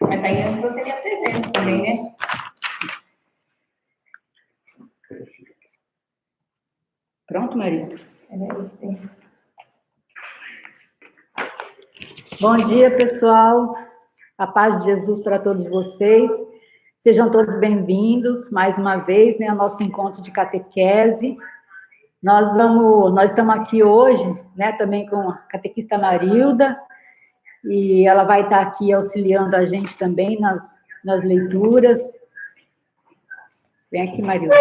Mas aí antes você me apresenta também, né? Pronto, Maria? Bom dia, pessoal. A paz de Jesus para todos vocês. Sejam todos bem-vindos, mais uma vez, né, ao nosso encontro de catequese. Nós estamos aqui hoje, né, também com a catequista Marilda, e ela vai estar aqui auxiliando a gente também nas leituras. Vem aqui, Marilda.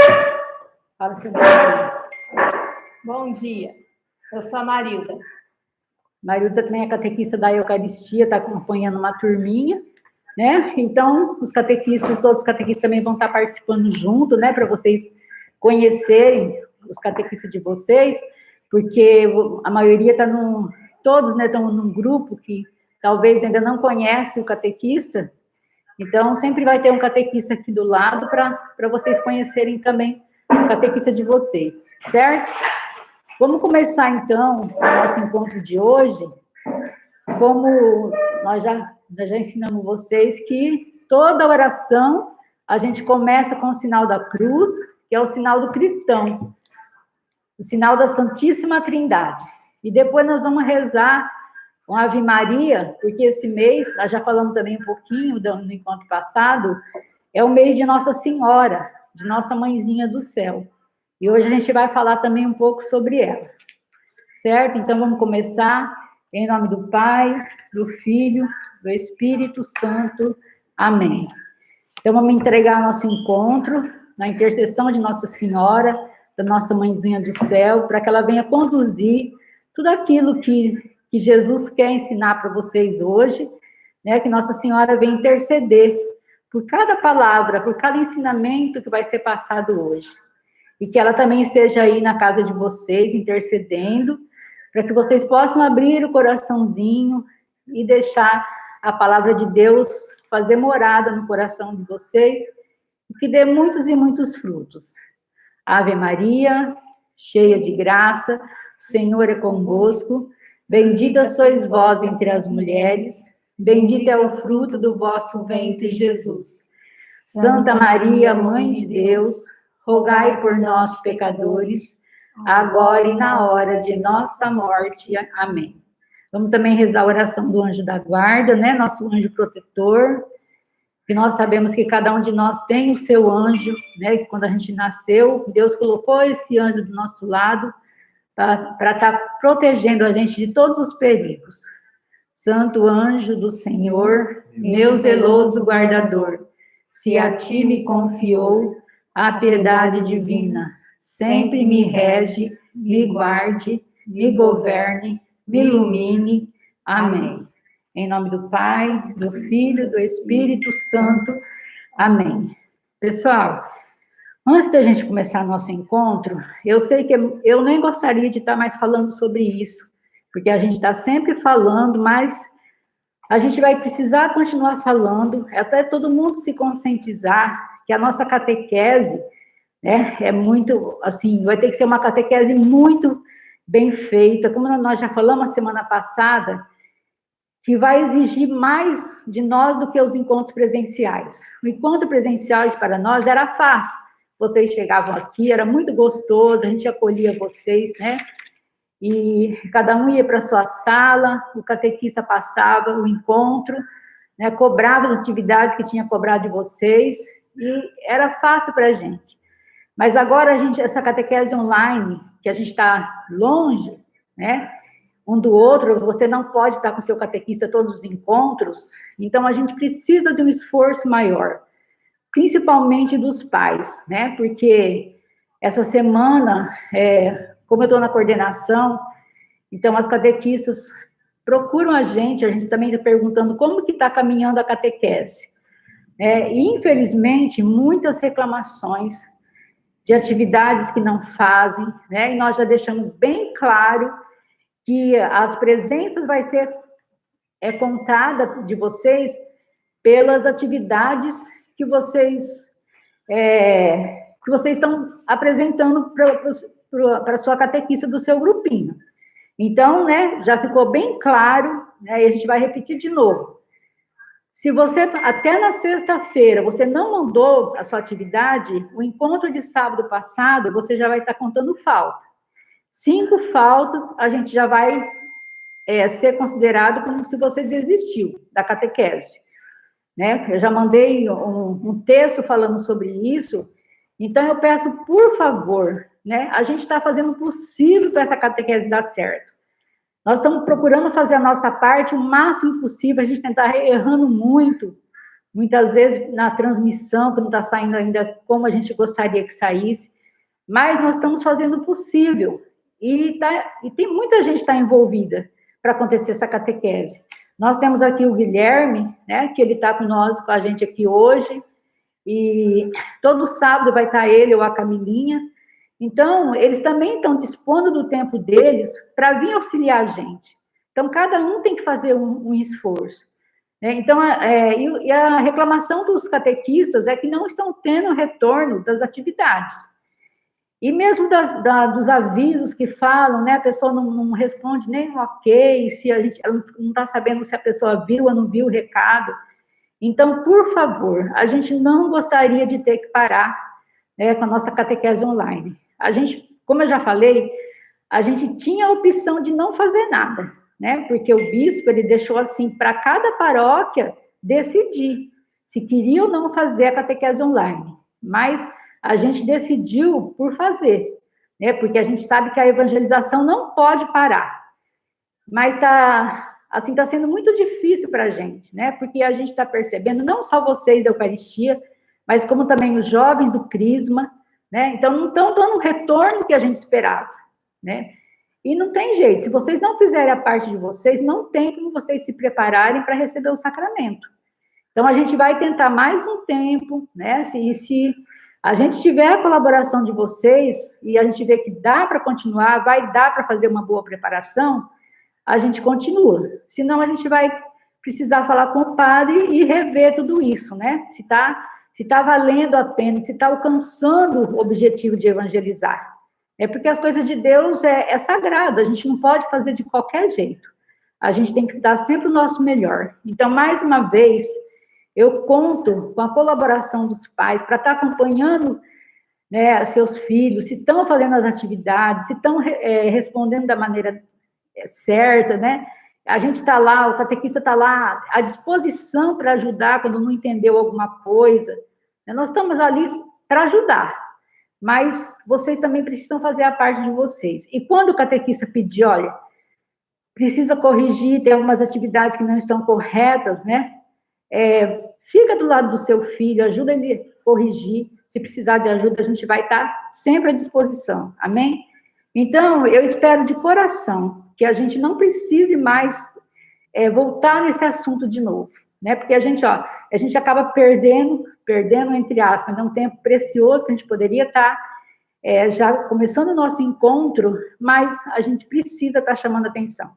Fala seu nome. Bom dia, eu sou a Marilda. Marilda também é catequista da Eucaristia, está acompanhando uma turminha, né? Então, os outros catequistas também vão estar participando junto, né? Para vocês conhecerem os catequistas de vocês, porque a maioria todos, né, estão num grupo que talvez ainda não conhece o catequista, então sempre vai ter um catequista aqui do lado para vocês conhecerem também o catequista de vocês, certo? Vamos começar, então, o nosso encontro de hoje. Como nós já ensinamos vocês que toda oração a gente começa com o sinal da cruz, que é o sinal do cristão, o sinal da Santíssima Trindade. E depois nós vamos rezar com a Ave Maria, porque esse mês, nós já falamos também um pouquinho no encontro passado, é o mês de Nossa Senhora, de Nossa Mãezinha do Céu. E hoje a gente vai falar também um pouco sobre ela, certo? Então, vamos começar em nome do Pai, do Filho, do Espírito Santo. Amém. Então, vamos entregar nosso encontro na intercessão de Nossa Senhora, da nossa Mãezinha do Céu, para que ela venha conduzir tudo aquilo que Jesus quer ensinar para vocês hoje, né? Que Nossa Senhora venha interceder por cada palavra, por cada ensinamento que vai ser passado hoje. E que ela também esteja aí na casa de vocês, intercedendo, para que vocês possam abrir o coraçãozinho e deixar a palavra de Deus fazer morada no coração de vocês, e que dê muitos e muitos frutos. Ave Maria, cheia de graça, o Senhor é convosco, bendita sois vós entre as mulheres, bendito é o fruto do vosso ventre, Jesus. Santa Maria, Mãe de Deus, rogai por nós, pecadores, agora e na hora de nossa morte. Amém. Vamos também rezar a oração do anjo da guarda, né? Nosso anjo protetor, que nós sabemos que cada um de nós tem o seu anjo, né? Que quando a gente nasceu, Deus colocou esse anjo do nosso lado para estar protegendo a gente de todos os perigos. Santo anjo do Senhor, meu zeloso guardador, se a ti me confiou a piedade divina, sempre me rege, me guarde, me governe, me ilumine. Amém. Em nome do Pai, do Filho, do Espírito Santo. Amém. Pessoal, antes da gente começar nosso encontro, eu sei que eu nem gostaria de estar mais falando sobre isso, porque a gente está sempre falando, mas a gente vai precisar continuar falando, até todo mundo se conscientizar que a nossa catequese, né, é muito, assim, vai ter que ser uma catequese muito bem feita, como nós já falamos a semana passada, que vai exigir mais de nós do que os encontros presenciais. O encontro presenciais para nós era fácil, vocês chegavam aqui, era muito gostoso, a gente acolhia vocês, né, e cada um ia para a sua sala, o catequista passava o encontro, né, cobrava as atividades que tinha cobrado de vocês, e era fácil para a gente. Mas agora, essa catequese online, que a gente está longe, né, um do outro, você não pode estar com o seu catequista todos os encontros, então a gente precisa de um esforço maior, principalmente dos pais, né, porque essa semana, como eu estou na coordenação, então as catequistas procuram a gente também está perguntando como que está caminhando a catequese. E, infelizmente, muitas reclamações de atividades que não fazem, né? E nós já deixamos bem claro que as presenças vai ser contada de vocês pelas atividades que vocês estão apresentando para a sua catequista do seu grupinho. Então, né, já ficou bem claro, né, e a gente vai repetir de novo. Se você, até na sexta-feira, você não mandou a sua atividade, o encontro de sábado passado, você já vai estar contando falta. 5 faltas, a gente já vai ser considerado como se você desistiu da catequese, né? Eu já mandei um texto falando sobre isso, então eu peço, por favor, né? A gente está fazendo o possível para essa catequese dar certo. Nós estamos procurando fazer a nossa parte o máximo possível, a gente tentar errando muito, muitas vezes na transmissão, que não está saindo ainda como a gente gostaria que saísse, mas nós estamos fazendo o possível, e tem muita gente que está envolvida para acontecer essa catequese. Nós temos aqui o Guilherme, né, que ele está com a gente aqui hoje, e todo sábado vai estar ele ou a Camilinha. Então, eles também estão dispondo do tempo deles para vir auxiliar a gente. Então, cada um tem que fazer um esforço, né? Então, e a reclamação dos catequistas é que não estão tendo retorno das atividades. E mesmo dos avisos que falam, né, a pessoa não responde nem um ok, ela não está sabendo se a pessoa viu ou não viu o recado. Então, por favor, a gente não gostaria de ter que parar, né, com a nossa catequese online. A gente, como eu já falei, a gente tinha a opção de não fazer nada, né, porque o bispo, ele deixou assim, para cada paróquia decidir se queria ou não fazer a catequese online. Mas a gente decidiu por fazer, né, porque a gente sabe que a evangelização não pode parar. Mas está sendo muito difícil para a gente, né? Porque a gente está percebendo, não só vocês da Eucaristia, mas como também os jovens do Crisma, né? Então, não estão dando o retorno que a gente esperava, né? E não tem jeito, se vocês não fizerem a parte de vocês, não tem como vocês se prepararem para receber o sacramento. Então, a gente vai tentar mais um tempo, né? Se a gente tiver a colaboração de vocês, e a gente vê que dá para continuar, vai dar para fazer uma boa preparação, a gente continua. Senão, a gente vai precisar falar com o padre e rever tudo isso, né? Se tá valendo a pena, se está alcançando o objetivo de evangelizar. É porque as coisas de Deus é sagrado, a gente não pode fazer de qualquer jeito. A gente tem que dar sempre o nosso melhor. Então, mais uma vez, eu conto com a colaboração dos pais para estar acompanhando, né, seus filhos, se estão fazendo as atividades, se estão respondendo da maneira certa, né? A gente está lá, o catequista está lá à disposição para ajudar quando não entendeu alguma coisa. Nós estamos ali para ajudar, mas vocês também precisam fazer a parte de vocês. E quando o catequista pedir, olha, precisa corrigir, tem algumas atividades que não estão corretas, né? Fica do lado do seu filho, ajuda ele a corrigir. Se precisar de ajuda, a gente vai estar sempre à disposição. Amém? Então, eu espero de coração que a gente não precise mais voltar nesse assunto de novo, né? Porque a gente acaba perdendo, entre aspas, né, um tempo precioso que a gente poderia estar já começando o nosso encontro, mas a gente precisa estar chamando atenção.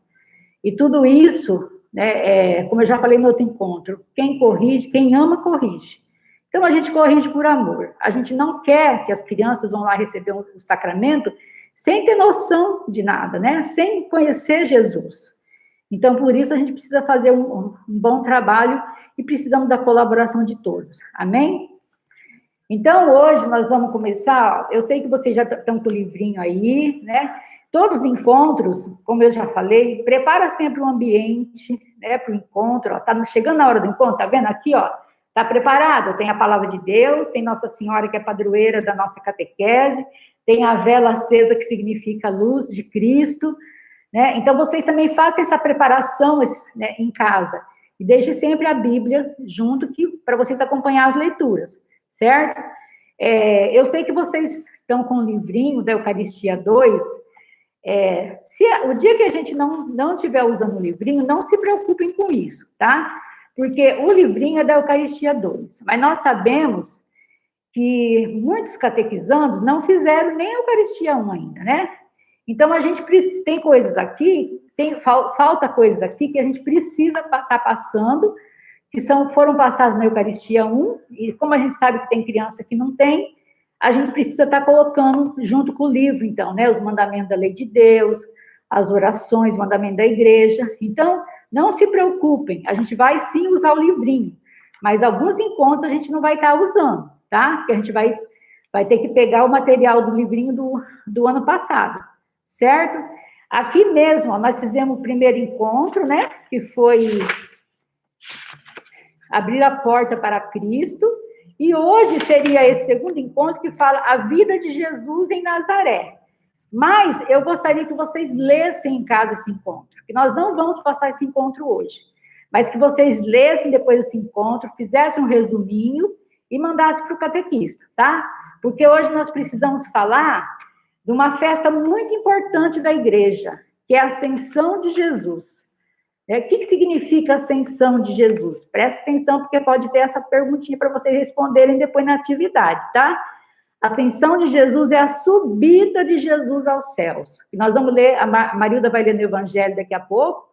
E tudo isso, né, como eu já falei no outro encontro, quem corrige, quem ama, corrige. Então, a gente corrige por amor. A gente não quer que as crianças vão lá receber o sacramento sem ter noção de nada, né? Sem conhecer Jesus. Então, por isso, a gente precisa fazer um bom trabalho e precisamos da colaboração de todos. Amém? Então, hoje nós vamos começar, eu sei que vocês já estão com o livrinho aí, né? Todos os encontros, como eu já falei, prepara sempre o ambiente, né, para o encontro, ó, tá chegando a hora do encontro, tá vendo aqui, ó, tá preparado, tem a palavra de Deus, tem Nossa Senhora, que é padroeira da nossa catequese, tem a vela acesa, que significa luz de Cristo, né? Então, vocês também façam essa preparação, né, em casa. E deixem sempre a Bíblia junto, para vocês acompanhar as leituras, certo? Eu sei que vocês estão com o livrinho da Eucaristia 2. Se o dia que a gente não estiver usando o livrinho, não se preocupem com isso, tá? Porque o livrinho é da Eucaristia 2. Mas nós sabemos que muitos catequizandos não fizeram nem a Eucaristia 1 ainda, né? Então, a gente tem coisas aqui, falta coisas aqui que a gente precisa estar passando, que foram passadas na Eucaristia 1, e como a gente sabe que tem criança que não tem, a gente precisa estar colocando junto com o livro, então, né? Os mandamentos da lei de Deus, as orações, mandamento da igreja. Então, não se preocupem, a gente vai sim usar o livrinho, mas alguns encontros a gente não vai estar usando, tá? Porque a gente vai ter que pegar o material do livrinho do ano passado, certo? Aqui mesmo, ó, nós fizemos o primeiro encontro, né? Que foi abrir a porta para Cristo, e hoje seria esse segundo encontro que fala a vida de Jesus em Nazaré. Mas eu gostaria que vocês lessem em casa esse encontro, que nós não vamos passar esse encontro hoje, mas que vocês lessem depois desse encontro, fizessem um resuminho e mandassem para o catequista, tá? Porque hoje nós precisamos falar de uma festa muito importante da igreja, que é a Ascensão de Jesus. O que significa a Ascensão de Jesus? Presta atenção, porque pode ter essa perguntinha para vocês responderem depois na atividade, tá? A Ascensão de Jesus é a subida de Jesus aos céus. Nós vamos ler, a Marilda vai ler no Evangelho daqui a pouco.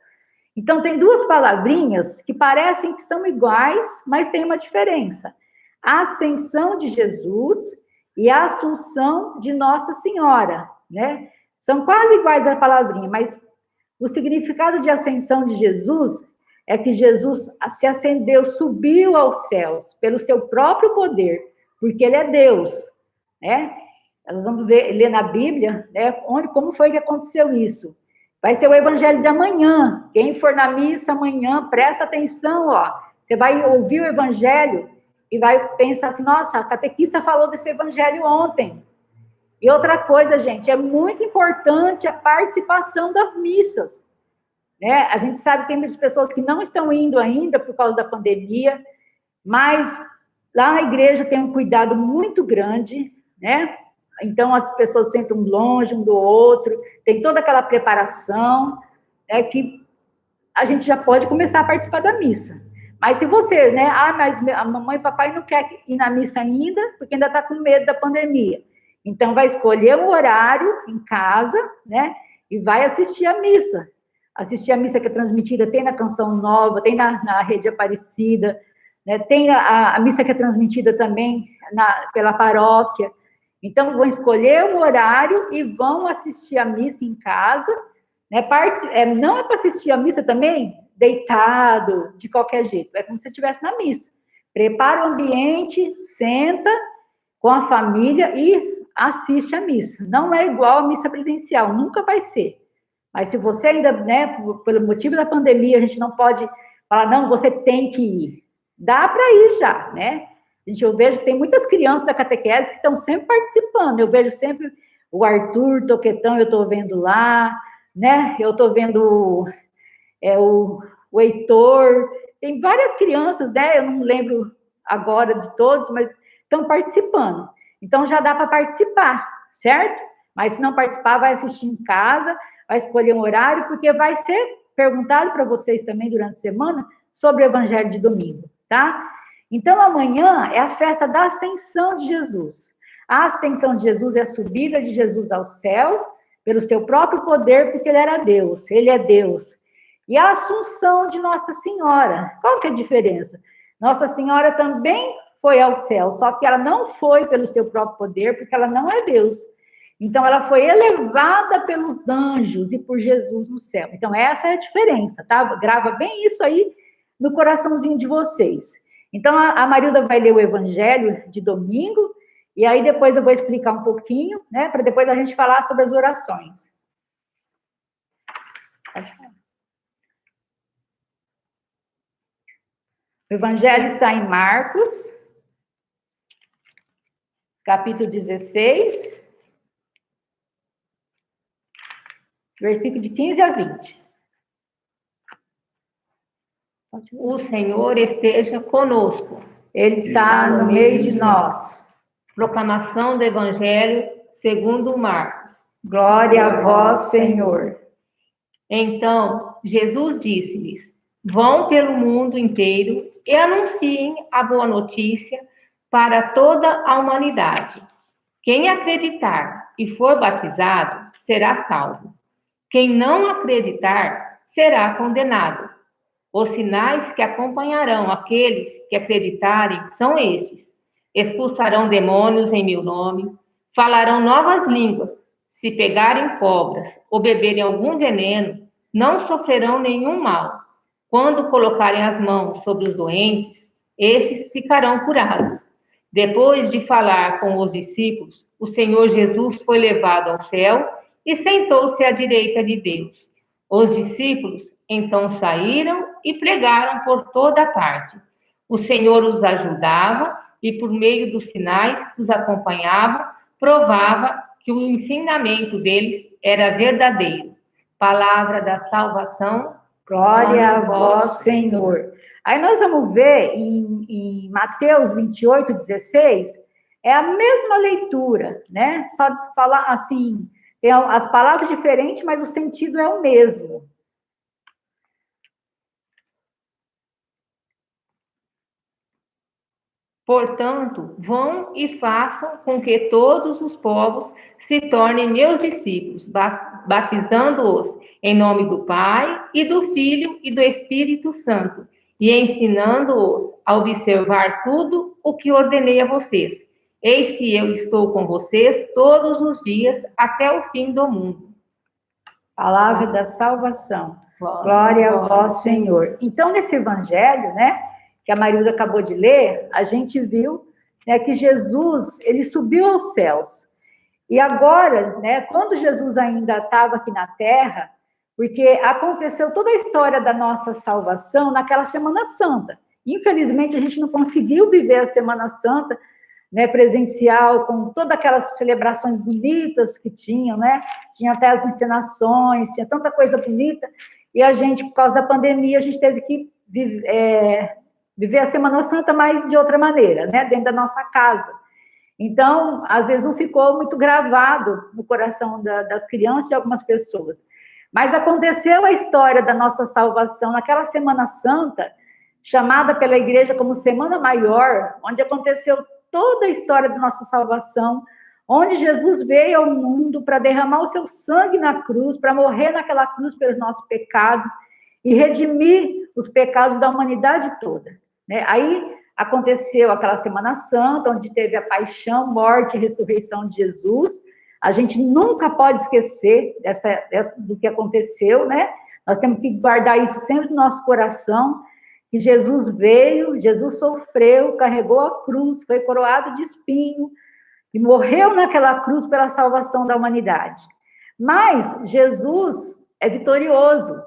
Então, tem duas palavrinhas que parecem que são iguais, mas tem uma diferença. A Ascensão de Jesus e a Assunção de Nossa Senhora, né? São quase iguais a palavrinha, mas o significado de ascensão de Jesus é que Jesus se ascendeu, subiu aos céus pelo seu próprio poder, porque ele é Deus, né? Nós vamos ler na Bíblia, né, como foi que aconteceu isso. Vai ser o evangelho de amanhã. Quem for na missa amanhã, presta atenção, ó. Você vai ouvir o evangelho e vai pensar assim, nossa, a catequista falou desse evangelho ontem. E outra coisa, gente, é muito importante a participação das missas, né? A gente sabe que tem muitas pessoas que não estão indo ainda por causa da pandemia, mas lá na igreja tem um cuidado muito grande, né? Então, as pessoas sentam longe um do outro, tem toda aquela preparação, né, que a gente já pode começar a participar da missa. Mas se vocês, né, mas a mamãe e papai não quer ir na missa ainda, porque ainda está com medo da pandemia. Então, vai escolher um horário em casa, né, e vai assistir a missa. Assistir a missa que é transmitida, tem na Canção Nova, tem na Rede Aparecida, né, tem a missa que é transmitida também pela paróquia. Então, vão escolher um horário e vão assistir a missa em casa, né, não é para assistir a missa também deitado, de qualquer jeito, é como se você estivesse na missa. Prepara o ambiente, senta com a família e assiste a missa. Não é igual a missa presencial, nunca vai ser. Mas se você ainda, né, pelo motivo da pandemia, a gente não pode falar, não, você tem que ir. Dá para ir já, né? Eu vejo que tem muitas crianças da catequese que estão sempre participando. Eu vejo sempre o Arthur Toquetão, eu estou vendo lá, né? Eu estou vendo o Heitor. Tem várias crianças, né? Eu não lembro agora de todos, mas estão participando. Então, já dá para participar, certo? Mas se não participar, vai assistir em casa, vai escolher um horário, porque vai ser perguntado para vocês também durante a semana sobre o Evangelho de domingo, tá? Então, amanhã é a festa da Ascensão de Jesus. A Ascensão de Jesus é a subida de Jesus ao céu, pelo seu próprio poder, porque ele era Deus, ele é Deus. E a Assunção de Nossa Senhora. Qual que é a diferença? Nossa Senhora também foi ao céu, só que ela não foi pelo seu próprio poder, porque ela não é Deus. Então, ela foi elevada pelos anjos e por Jesus no céu. Então, essa é a diferença, tá? Grava bem isso aí no coraçãozinho de vocês. Então, a Marilda vai ler o Evangelho de domingo, e aí depois eu vou explicar um pouquinho, né? Para depois a gente falar sobre as orações. O Evangelho está em Marcos, capítulo 16, versículo de 15 a 20. O Senhor esteja conosco. Ele está no meio de nós. Proclamação do Evangelho segundo Marcos. Glória a vós, Senhor. Então, Jesus disse-lhes: vão pelo mundo inteiro e anunciem a boa notícia para toda a humanidade. Quem acreditar e for batizado será salvo. Quem não acreditar será condenado. Os sinais que acompanharão aqueles que acreditarem são estes: expulsarão demônios em meu nome, falarão novas línguas, se pegarem cobras ou beberem algum veneno, não sofrerão nenhum mal. Quando colocarem as mãos sobre os doentes, esses ficarão curados. Depois de falar com os discípulos, o Senhor Jesus foi levado ao céu e sentou-se à direita de Deus. Os discípulos então saíram e pregaram por toda parte. O Senhor os ajudava e, por meio dos sinais que os acompanhavam, provava que o ensinamento deles era verdadeiro. Palavra da salvação. Glória a vós, Senhor. Aí nós vamos ver em Mateus 28, 16, é a mesma leitura, né? Só falar assim, tem as palavras diferentes, mas o sentido é o mesmo. Portanto, vão e façam com que todos os povos se tornem meus discípulos, batizando-os em nome do Pai, e do Filho e do Espírito Santo, e ensinando-os a observar tudo o que ordenei a vocês. Eis que eu estou com vocês todos os dias até o fim do mundo. Palavra da salvação. Glória a vós, Senhor. Então, nesse evangelho, né, que a Marilda acabou de ler, a gente viu, né, que Jesus, ele subiu aos céus. E agora, né, quando Jesus ainda estava aqui na terra, porque aconteceu toda a história da nossa salvação naquela Semana Santa. Infelizmente, a gente não conseguiu viver a Semana Santa, né, presencial, com todas aquelas celebrações bonitas que tinham, né? Tinha até as encenações, tinha tanta coisa bonita, e a gente, por causa da pandemia, a gente teve que viver a Semana Santa, mas de outra maneira, né? Dentro da nossa casa. Então, às vezes não ficou muito gravado no coração das crianças e algumas pessoas. Mas aconteceu a história da nossa salvação naquela Semana Santa, chamada pela igreja como Semana Maior, onde aconteceu toda a história da nossa salvação, onde Jesus veio ao mundo para derramar o seu sangue na cruz, para morrer naquela cruz pelos nossos pecados e redimir os pecados da humanidade toda. Né? Aí aconteceu aquela Semana Santa, onde teve a paixão, morte e ressurreição de Jesus. A gente nunca pode esquecer do que aconteceu, né? Nós temos que guardar isso sempre no nosso coração, que Jesus veio, Jesus sofreu, carregou a cruz, foi coroado de espinho, e morreu naquela cruz pela salvação da humanidade. Mas Jesus é vitorioso,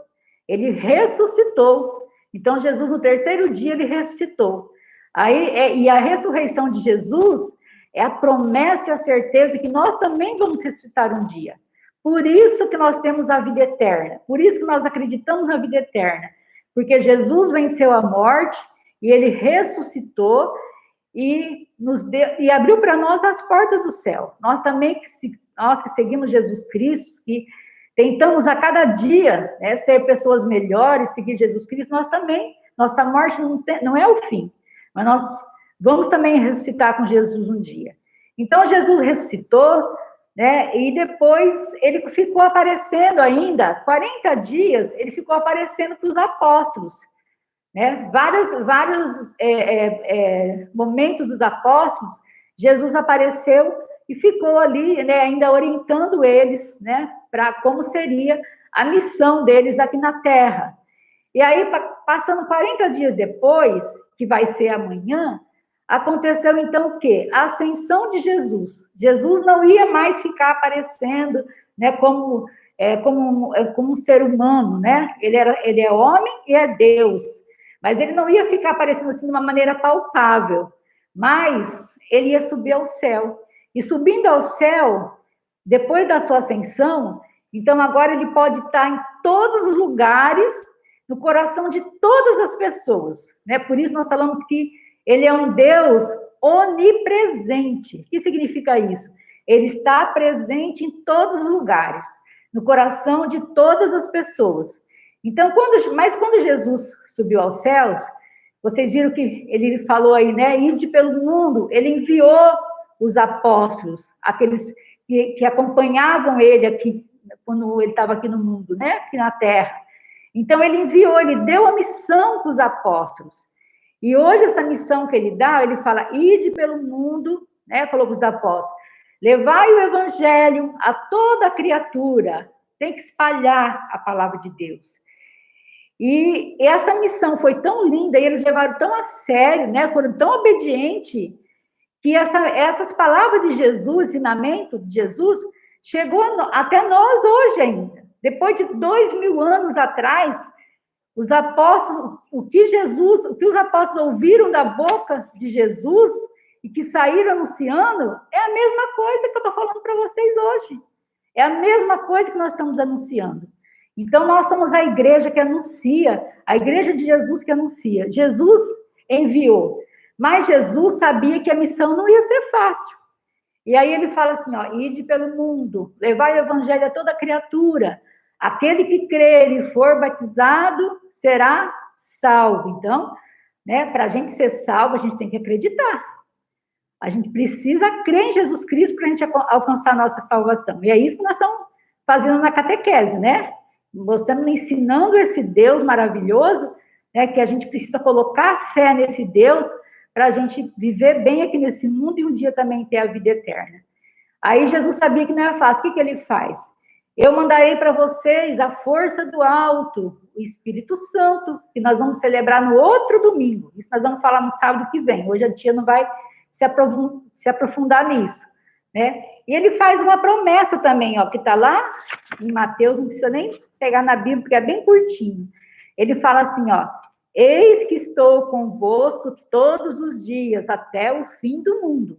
ele ressuscitou. Então, Jesus, no terceiro dia, ele ressuscitou. E a ressurreição de Jesus é a promessa e a certeza que nós também vamos ressuscitar um dia. Por isso que nós temos a vida eterna, por isso que nós acreditamos na vida eterna, porque Jesus venceu a morte e ele ressuscitou e abriu para nós as portas do céu. Nós também, nós que seguimos Jesus Cristo, que tentamos a cada dia, né, ser pessoas melhores, seguir Jesus Cristo, nós também, nossa morte não é o fim, mas nós vamos também ressuscitar com Jesus um dia. Então, Jesus ressuscitou, né, e depois ele ficou aparecendo ainda, 40 dias, ele ficou aparecendo para os apóstolos, né, vários momentos dos apóstolos, Jesus apareceu e ficou ali, né, ainda orientando eles, né, para como seria a missão deles aqui na Terra. E aí, passando 40 dias depois, que vai ser amanhã, aconteceu então o quê? A ascensão de Jesus. Jesus não ia mais ficar aparecendo, né, como um ser humano, né? Ele é homem e é Deus, mas ele não ia ficar aparecendo assim de uma maneira palpável, mas ele ia subir ao céu. E subindo ao céu, depois da sua ascensão, então agora ele pode estar em todos os lugares, no coração de todas as pessoas, né? Por isso nós falamos que ele é um Deus onipresente. O que significa isso? Ele está presente em todos os lugares, no coração de todas as pessoas. Então, quando Jesus subiu aos céus, vocês viram que ele falou aí, né? Ide pelo mundo, ele enviou os apóstolos, aqueles que acompanhavam ele aqui, quando ele estava aqui no mundo, né? Aqui na terra. Então, ele enviou, ele deu a missão para os apóstolos. E hoje, essa missão que ele dá, ele fala, ide pelo mundo, né? Falou para os apóstolos, levai o evangelho a toda criatura, tem que espalhar a palavra de Deus. E essa missão foi tão linda, e eles levaram tão a sério, né? Foram tão obedientes, que essas palavras de Jesus, ensinamento de Jesus, chegou até nós hoje ainda. Depois de 2000 anos atrás, os apóstolos, o que os apóstolos ouviram da boca de Jesus e que saíram anunciando, é a mesma coisa que eu estou falando para vocês hoje. É a mesma coisa que nós estamos anunciando. Então, nós somos a igreja que anuncia, a igreja de Jesus que anuncia. Jesus enviou, mas Jesus sabia que a missão não ia ser fácil. E aí ele fala assim, ó, ide pelo mundo, levai o evangelho a toda criatura. Aquele que crer e for batizado será salvo. Então, né, para a gente ser salvo, a gente tem que acreditar. A gente precisa crer em Jesus Cristo para a gente alcançar a nossa salvação. E é isso que nós estamos fazendo na catequese, né? Mostrando, ensinando esse Deus maravilhoso, né, que a gente precisa colocar fé nesse Deus para a gente viver bem aqui nesse mundo e um dia também ter a vida eterna. Aí Jesus sabia que não era fácil. O que ele faz? Eu mandarei para vocês a força do alto, o Espírito Santo, que nós vamos celebrar no outro domingo. Isso nós vamos falar no sábado que vem. Hoje a tia não vai se aprofundar nisso, né? E ele faz uma promessa também, ó, que está lá em Mateus, não precisa nem pegar na Bíblia, porque é bem curtinho. Ele fala assim, ó, eis que estou convosco todos os dias, até o fim do mundo.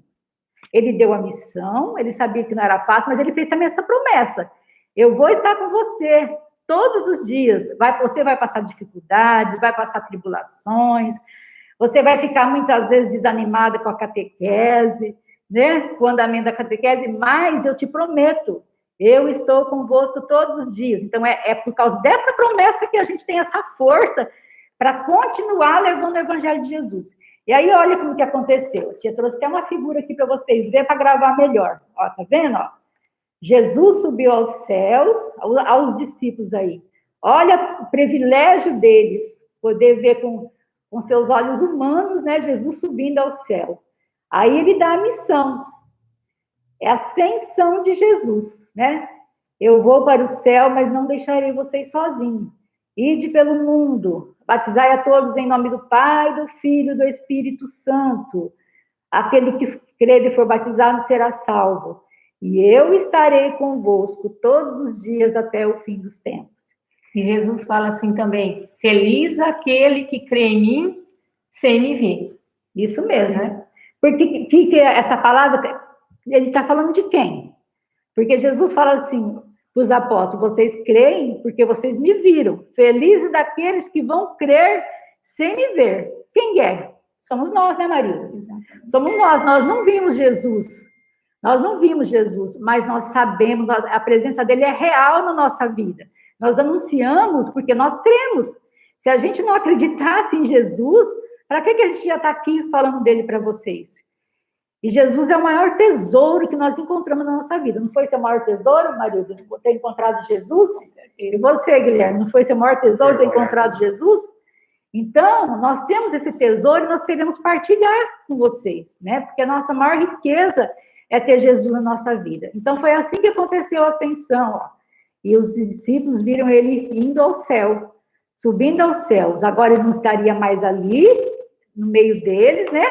Ele deu a missão, ele sabia que não era fácil, mas ele fez também essa promessa. Eu vou estar com você todos os dias. Você vai passar dificuldades, vai passar tribulações, você vai ficar muitas vezes desanimada com a catequese, né? Com o andamento da catequese, mas eu te prometo, eu estou convosco todos os dias. Então, é por causa dessa promessa que a gente tem essa força para continuar levando o Evangelho de Jesus. E aí, olha como que aconteceu. A tia trouxe até uma figura aqui para vocês verem, para gravar melhor. Ó, tá vendo? Ó? Jesus subiu aos céus, aos discípulos aí. Olha o privilégio deles, poder ver com seus olhos humanos, né, Jesus subindo ao céu. Aí ele dá a missão. É a ascensão de Jesus, né? Eu vou para o céu, mas não deixarei vocês sozinhos. Ide pelo mundo, batizai a todos em nome do Pai, do Filho e do Espírito Santo. Aquele que crer e for batizado será salvo. E eu estarei convosco todos os dias até o fim dos tempos. E Jesus fala assim também, feliz aquele que crê em mim sem me ver. Isso mesmo, né? Porque que essa palavra, ele está falando de quem? Porque Jesus fala assim, para os apóstolos, vocês creem porque vocês me viram. Felizes daqueles que vão crer sem me ver. Quem é? Somos nós, né, Maria? Exatamente. Somos nós não vimos Jesus. Nós não vimos Jesus, mas nós sabemos, a presença dele é real na nossa vida. Nós anunciamos porque nós cremos. Se a gente não acreditasse em Jesus, para que a gente já está aqui falando dele para vocês? E Jesus é o maior tesouro que nós encontramos na nossa vida. Não foi seu maior tesouro, marido, ter encontrado Jesus? E você, Guilherme, não foi seu maior tesouro ter encontrado Jesus? Então, nós temos esse tesouro e nós queremos partilhar com vocês, né? Porque a nossa maior riqueza é ter Jesus na nossa vida. Então, foi assim que aconteceu a ascensão, ó. E os discípulos viram ele indo ao céu, subindo aos céus. Agora ele não estaria mais ali, no meio deles, né?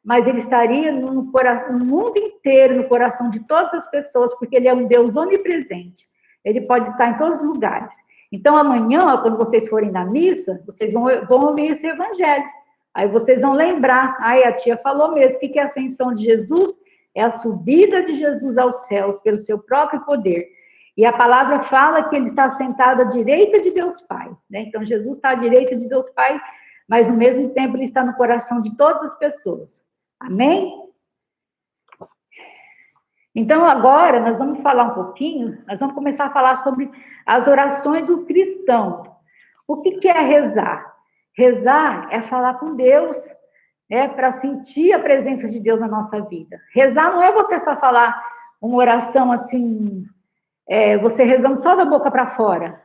Mas ele estaria no mundo inteiro, no coração de todas as pessoas, porque ele é um Deus onipresente. Ele pode estar em todos os lugares. Então, amanhã, quando vocês forem na missa, vocês vão ouvir esse evangelho. Aí vocês vão lembrar. Aí a tia falou mesmo, o que é a ascensão de Jesus? É a subida de Jesus aos céus, pelo seu próprio poder. E a palavra fala que ele está sentado à direita de Deus Pai, né? Então, Jesus está à direita de Deus Pai, mas, no mesmo tempo, ele está no coração de todas as pessoas. Amém? Então, agora, nós vamos falar um pouquinho, nós vamos começar a falar sobre as orações do cristão. O que é rezar? Rezar é falar com Deus, né, para sentir a presença de Deus na nossa vida. Rezar não é você só falar uma oração assim, você rezando só da boca para fora.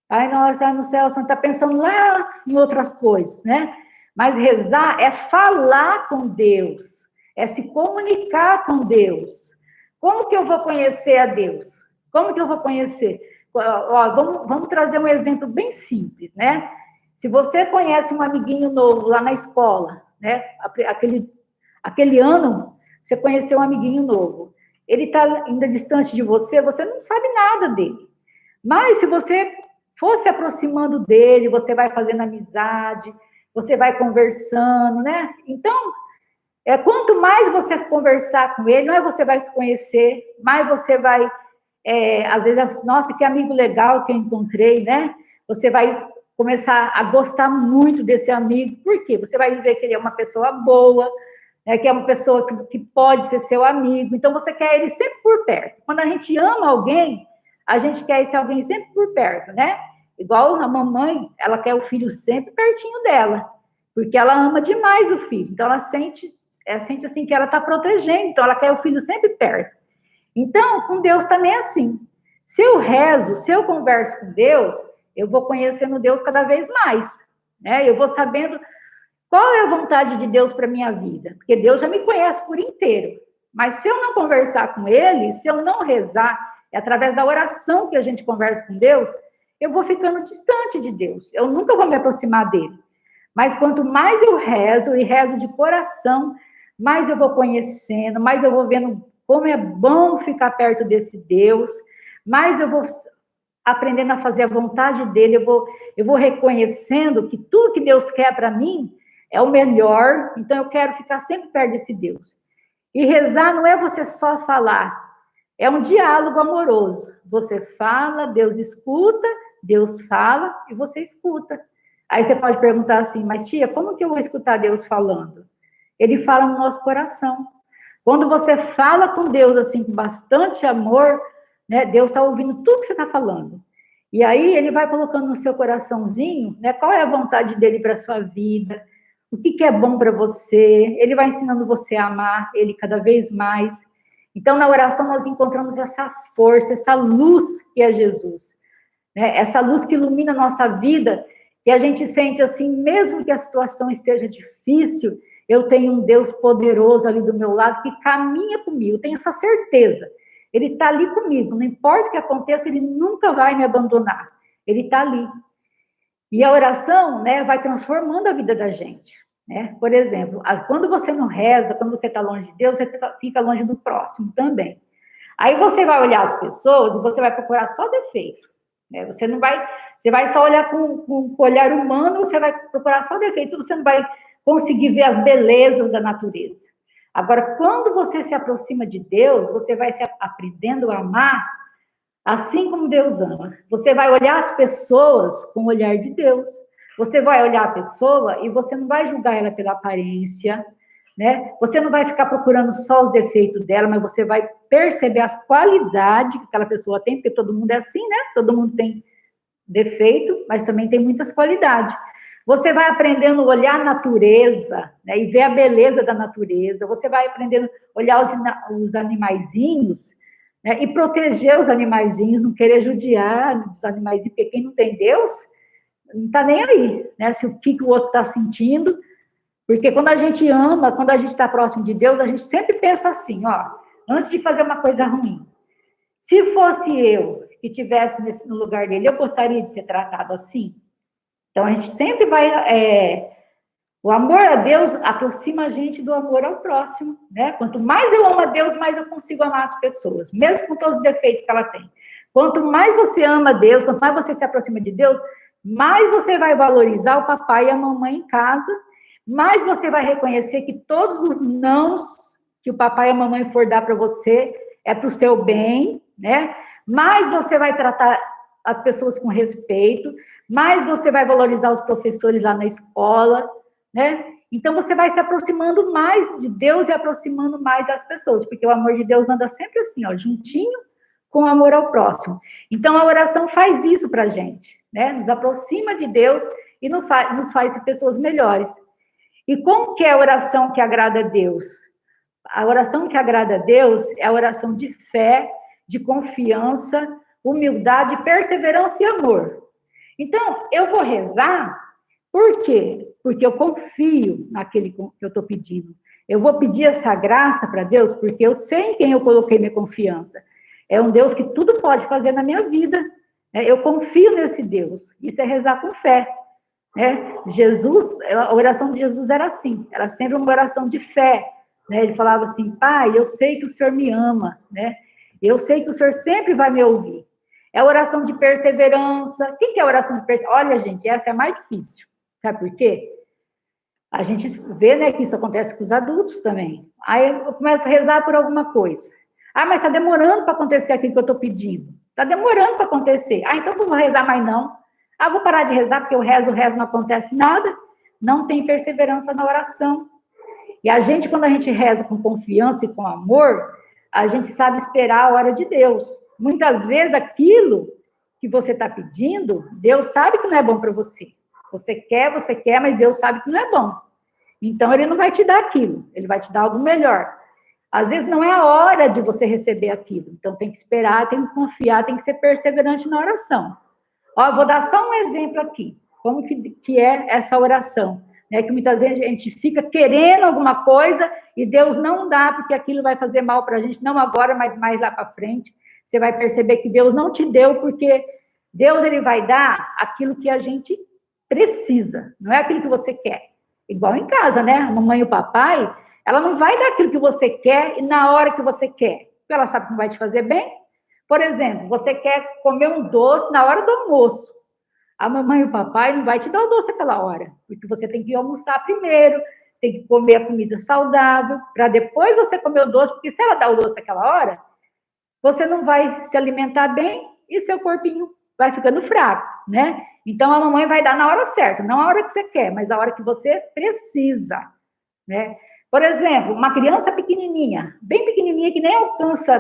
Ai, nossa, no céu, você está pensando lá em outras coisas, né? Mas rezar é falar com Deus, é se comunicar com Deus. Como que eu vou conhecer a Deus? Como que eu vou conhecer? Ó, vamos trazer um exemplo bem simples, né? Se você conhece um amiguinho novo lá na escola, né? Aquele ano, você conheceu um amiguinho novo. Ele está ainda distante de você, você não sabe nada dele. Mas se você for se aproximando dele, você vai fazendo amizade, você vai conversando, né? Então, quanto mais você conversar com ele, mais você vai conhecer, mais você vai, às vezes, nossa, que amigo legal que eu encontrei, né? Você vai começar a gostar muito desse amigo, por quê? Você vai ver que ele é uma pessoa boa, né? Que é uma pessoa que pode ser seu amigo, então você quer ele sempre por perto. Quando a gente ama alguém, a gente quer esse alguém sempre por perto, né? Igual a mamãe, ela quer o filho sempre pertinho dela, porque ela ama demais o filho, então ela sente assim que ela está protegendo, então ela quer o filho sempre perto. Então, com Deus também é assim. Se eu rezo, se eu converso com Deus, eu vou conhecendo Deus cada vez mais, né? Eu vou sabendo qual é a vontade de Deus para minha vida, porque Deus já me conhece por inteiro. Mas se eu não conversar com Ele, se eu não rezar, é através da oração que a gente conversa com Deus, eu vou ficando distante de Deus. Eu nunca vou me aproximar dele. Mas quanto mais eu rezo, e rezo de coração, mais eu vou conhecendo, mais eu vou vendo como é bom ficar perto desse Deus, mais eu vou aprendendo a fazer a vontade dele, eu vou reconhecendo que tudo que Deus quer para mim é o melhor, então eu quero ficar sempre perto desse Deus. E rezar não é você só falar, é um diálogo amoroso. Você fala, Deus escuta, Deus fala e você escuta. Aí você pode perguntar assim, mas tia, como que eu vou escutar Deus falando? Ele fala no nosso coração. Quando você fala com Deus assim, com bastante amor, né, Deus está ouvindo tudo que você está falando. E aí ele vai colocando no seu coraçãozinho, né, qual é a vontade dele para a sua vida, o que é bom para você, ele vai ensinando você a amar ele cada vez mais. Então, na oração, nós encontramos essa força, essa luz que é Jesus, né? Essa luz que ilumina a nossa vida, e a gente sente assim, mesmo que a situação esteja difícil, eu tenho um Deus poderoso ali do meu lado, que caminha comigo, eu tenho essa certeza. Ele está ali comigo, não importa o que aconteça, ele nunca vai me abandonar. Ele está ali. E a oração, né, vai transformando a vida da gente, né? Por exemplo, quando você não reza, quando você está longe de Deus, você fica longe do próximo também. Aí você vai olhar as pessoas e você vai procurar só defeito, né? Você vai só olhar com o olhar humano, você vai procurar só defeito, você não vai conseguir ver as belezas da natureza. Agora, quando você se aproxima de Deus, você vai se aprendendo a amar assim como Deus ama. Você vai olhar as pessoas com o olhar de Deus. Você vai olhar a pessoa e você não vai julgar ela pela aparência, né? Você não vai ficar procurando só os defeitos dela, mas você vai perceber as qualidades que aquela pessoa tem, porque todo mundo é assim, né? Todo mundo tem defeito, mas também tem muitas qualidades. Você vai aprendendo a olhar a natureza, né, e ver a beleza da natureza. Você vai aprendendo a olhar os animaizinhos, né, e proteger os animaizinhos, não querer judiar os animaizinhos, porque quem não tem Deus não está nem aí, né? Se o que o outro está sentindo. Porque quando a gente ama, quando a gente está próximo de Deus, a gente sempre pensa assim, ó, antes de fazer uma coisa ruim, se fosse eu que estivesse no lugar dele, eu gostaria de ser tratado assim? Então, a gente sempre vai... o amor a Deus aproxima a gente do amor ao próximo, né? Quanto mais eu amo a Deus, mais eu consigo amar as pessoas, mesmo com todos os defeitos que ela tem. Quanto mais você ama Deus, quanto mais você se aproxima de Deus, mais você vai valorizar o papai e a mamãe em casa, mais você vai reconhecer que todos os nãos que o papai e a mamãe for dar para você é para o seu bem, né? Mais você vai tratar as pessoas com respeito, mais você vai valorizar os professores lá na escola, né? Então, você vai se aproximando mais de Deus e aproximando mais das pessoas, porque o amor de Deus anda sempre assim, ó, juntinho com o amor ao próximo. Então, a oração faz isso para a gente, né? Nos aproxima de Deus e nos faz ser pessoas melhores. E como que é a oração que agrada a Deus? A oração que agrada a Deus é a oração de fé, de confiança, humildade, perseverança e amor. Então, eu vou rezar, por quê? Porque eu confio naquele que eu estou pedindo. Eu vou pedir essa graça para Deus, porque eu sei em quem eu coloquei minha confiança. É um Deus que tudo pode fazer na minha vida. Eu confio nesse Deus. Isso é rezar com fé. né? Jesus, a oração de Jesus era assim, era sempre uma oração de fé, né? Ele falava assim, Pai, eu sei que o Senhor me ama, né? Eu sei que o Senhor sempre vai me ouvir. É oração de perseverança. O que é oração de perseverança? Olha, gente, essa é a mais difícil. Sabe por quê? A gente vê, né, que isso acontece com os adultos também. Aí eu começo a rezar por alguma coisa. Ah, mas está demorando para acontecer aquilo que eu estou pedindo. Está demorando para acontecer. Ah, então não vou rezar mais não. Ah, vou parar de rezar porque eu rezo, não acontece nada. Não tem perseverança na oração. E a gente, quando a gente reza com confiança e com amor, a gente sabe esperar a hora de Deus. Muitas vezes aquilo que você está pedindo, Deus sabe que não é bom para você. Você quer, mas Deus sabe que não é bom. Então, ele não vai te dar aquilo, ele vai te dar algo melhor. Às vezes, não é a hora de você receber aquilo. Então, tem que esperar, tem que confiar, tem que ser perseverante na oração. Ó, vou dar só um exemplo aqui, como que é essa oração. Né? Que muitas vezes a gente fica querendo alguma coisa e Deus não dá, porque aquilo vai fazer mal para a gente, não agora, mas mais lá para frente. Você vai perceber que Deus não te deu, porque Deus ele vai dar aquilo que a gente precisa, não é aquilo que você quer. Igual em casa, né? A mamãe e o papai, ela não vai dar aquilo que você quer e na hora que você quer, porque ela sabe que não vai te fazer bem. Por exemplo, você quer comer um doce na hora do almoço. A mamãe e o papai não vai te dar o doce naquela hora, porque você tem que almoçar primeiro, tem que comer a comida saudável, para depois você comer o doce, porque se ela dá o doce naquela hora, você não vai se alimentar bem e seu corpinho vai ficando fraco, né? Então, a mamãe vai dar na hora certa, não a hora que você quer, mas a hora que você precisa, né? Por exemplo, uma criança pequenininha, bem pequenininha, que nem alcança,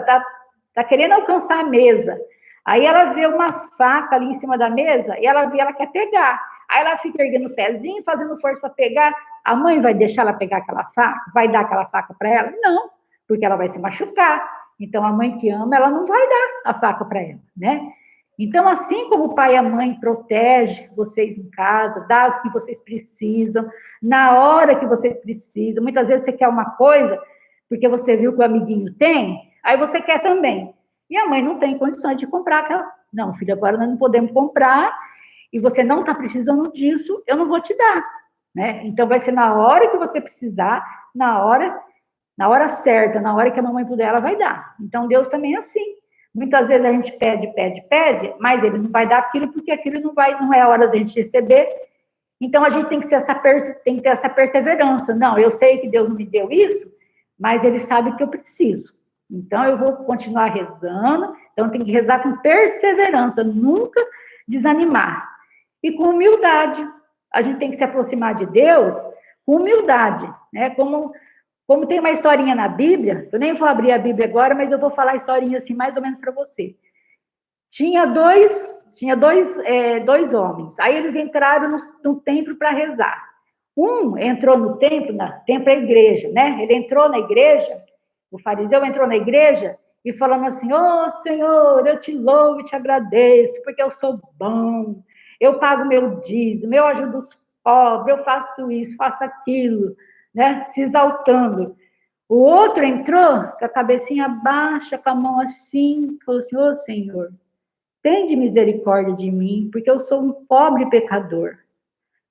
tá querendo alcançar a mesa. Aí ela vê uma faca ali em cima da mesa e ela quer pegar. Aí ela fica erguendo o pezinho, fazendo força para pegar. A mãe vai deixar ela pegar aquela faca? Vai dar aquela faca para ela? Não, porque ela vai se machucar. Então, a mãe que ama, ela não vai dar a faca para ela, né? Então, assim como o pai e a mãe protegem vocês em casa, dá o que vocês precisam, na hora que você precisa. Muitas vezes você quer uma coisa, porque você viu que o amiguinho tem, aí você quer também. E a mãe não tem condições de comprar aquela. Não, filho, agora nós não podemos comprar, e você não está precisando disso, eu não vou te dar, né? Então, vai ser na hora que você precisar, na hora certa, na hora que a mamãe puder, ela vai dar. Então, Deus também é assim. Muitas vezes a gente pede, mas ele não vai dar aquilo, porque aquilo não é a hora da gente receber. Então, a gente tem que ter essa perseverança. Não, eu sei que Deus não me deu isso, mas ele sabe que eu preciso. Então, eu vou continuar rezando. Então, tem que rezar com perseverança, nunca desanimar. E com humildade. A gente tem que se aproximar de Deus com humildade, né? Como tem uma historinha na Bíblia, eu nem vou abrir a Bíblia agora, mas eu vou falar a historinha assim, mais ou menos para você. Tinha dois homens, aí eles entraram no templo para rezar. Um entrou no templo, templo é a igreja, né? Ele entrou na igreja, o fariseu entrou na igreja e falando assim, ô Senhor, eu te louvo e te agradeço, porque eu sou bom, eu pago meu dízimo, eu ajudo os pobres, eu faço isso, faço aquilo, né? Se exaltando. O outro entrou com a cabecinha baixa, com a mão assim, falou assim, ô Senhor, tende misericórdia de mim, porque eu sou um pobre pecador.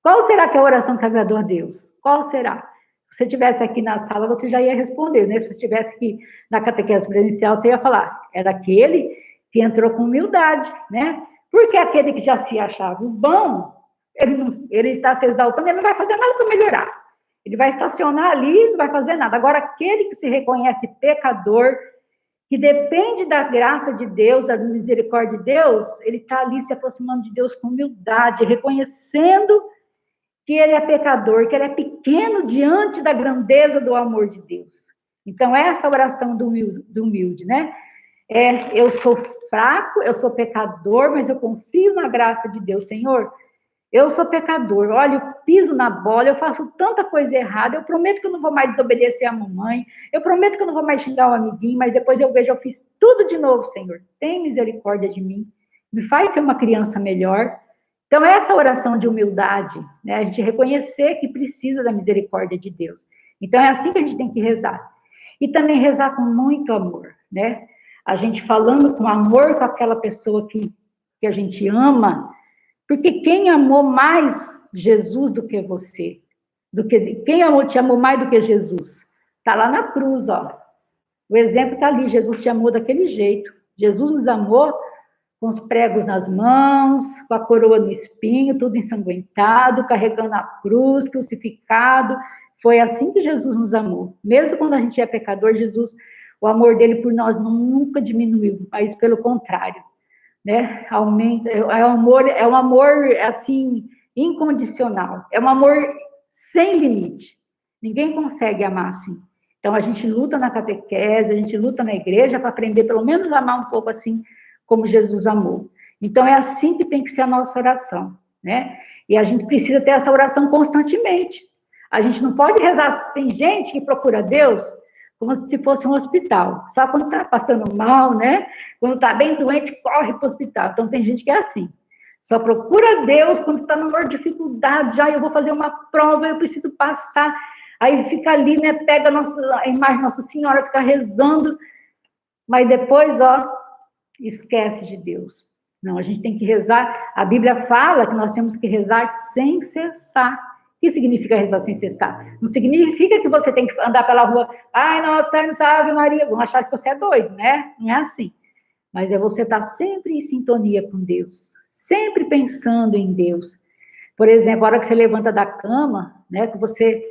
Qual será que é a oração que agradou a Deus? Qual será? Se você estivesse aqui na sala, você já ia responder, né? Se você estivesse aqui na catequese presencial, você ia falar, era aquele que entrou com humildade, né? Porque aquele que já se achava bom, ele está se exaltando, ele não vai fazer nada para melhorar. Ele vai estacionar ali e não vai fazer nada. Agora, aquele que se reconhece pecador, que depende da graça de Deus, da misericórdia de Deus, ele está ali se aproximando de Deus com humildade, reconhecendo que ele é pecador, que ele é pequeno diante da grandeza do amor de Deus. Então, essa oração do humilde, né? Eu sou fraco, eu sou pecador, mas eu confio na graça de Deus, Senhor. Eu sou pecador, olha, eu piso na bola, eu faço tanta coisa errada, eu prometo que eu não vou mais desobedecer a mamãe, eu prometo que eu não vou mais xingar o amiguinho, mas depois eu vejo, eu fiz tudo de novo, Senhor. Tem misericórdia de mim, me faz ser uma criança melhor. Então, essa oração de humildade, né, a gente reconhecer que precisa da misericórdia de Deus. Então, é assim que a gente tem que rezar. E também rezar com muito amor, né? A gente falando com amor com aquela pessoa que a gente ama, porque quem amou mais Jesus do que você. Quem te amou mais do que Jesus? Está lá na cruz, ó. O exemplo está ali, Jesus te amou daquele jeito. Jesus nos amou com os pregos nas mãos, com a coroa no espinho, tudo ensanguentado, carregando a cruz, crucificado. Foi assim que Jesus nos amou. Mesmo quando a gente é pecador, Jesus, o amor dele por nós nunca diminuiu, mas pelo contrário, né? Aumenta, é um amor assim, incondicional. É um amor sem limite. Ninguém consegue amar assim. Então, a gente luta na catequese, a gente luta na igreja para aprender, pelo menos, a amar um pouco assim, como Jesus amou. Então, é assim que tem que ser a nossa oração, né? E a gente precisa ter essa oração constantemente. A gente não pode rezar. Tem gente que procura Deus como se fosse um hospital. Só quando está passando mal, né? Quando está bem doente, corre para o hospital. Então, tem gente que é assim. Só procura Deus quando está numa dificuldade. Já eu vou fazer uma prova, eu preciso passar. Aí fica ali, né? Pega a imagem de Nossa Senhora, fica rezando. Mas depois, ó, esquece de Deus. Não, a gente tem que rezar. A Bíblia fala que nós temos que rezar sem cessar. O que significa rezar sem cessar? Não significa que você tem que andar pela rua, ai, nossa, Terno, salve Maria, vão achar que você é doido, né? Não é assim. Mas é você estar sempre em sintonia com Deus, sempre pensando em Deus. Por exemplo, a hora que você levanta da cama, né, que você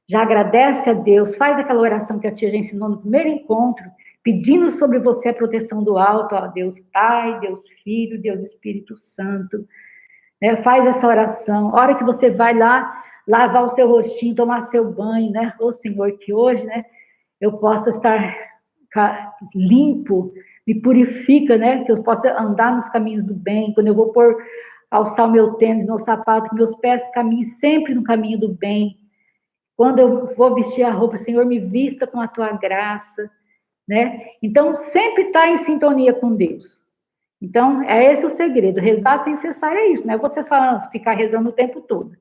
já agradece a Deus, faz aquela oração que a tia já ensinou no primeiro encontro, pedindo sobre você a proteção do alto, ó, Deus Pai, Deus Filho, Deus Espírito Santo, né? Faz essa oração. A hora que você vai lá lavar o seu rostinho, tomar seu banho, né? Ô Senhor, que hoje, né, eu possa estar limpo, me purifica, né? Que eu possa andar nos caminhos do bem. Quando eu vou alçar o meu tênis, meu sapato, que meus pés caminhem sempre no caminho do bem. Quando eu vou vestir a roupa, Senhor, me vista com a tua graça, né? Então, sempre está em sintonia com Deus. Então, é esse o segredo. Rezar sem cessar é isso, não é você só ficar rezando o tempo todo.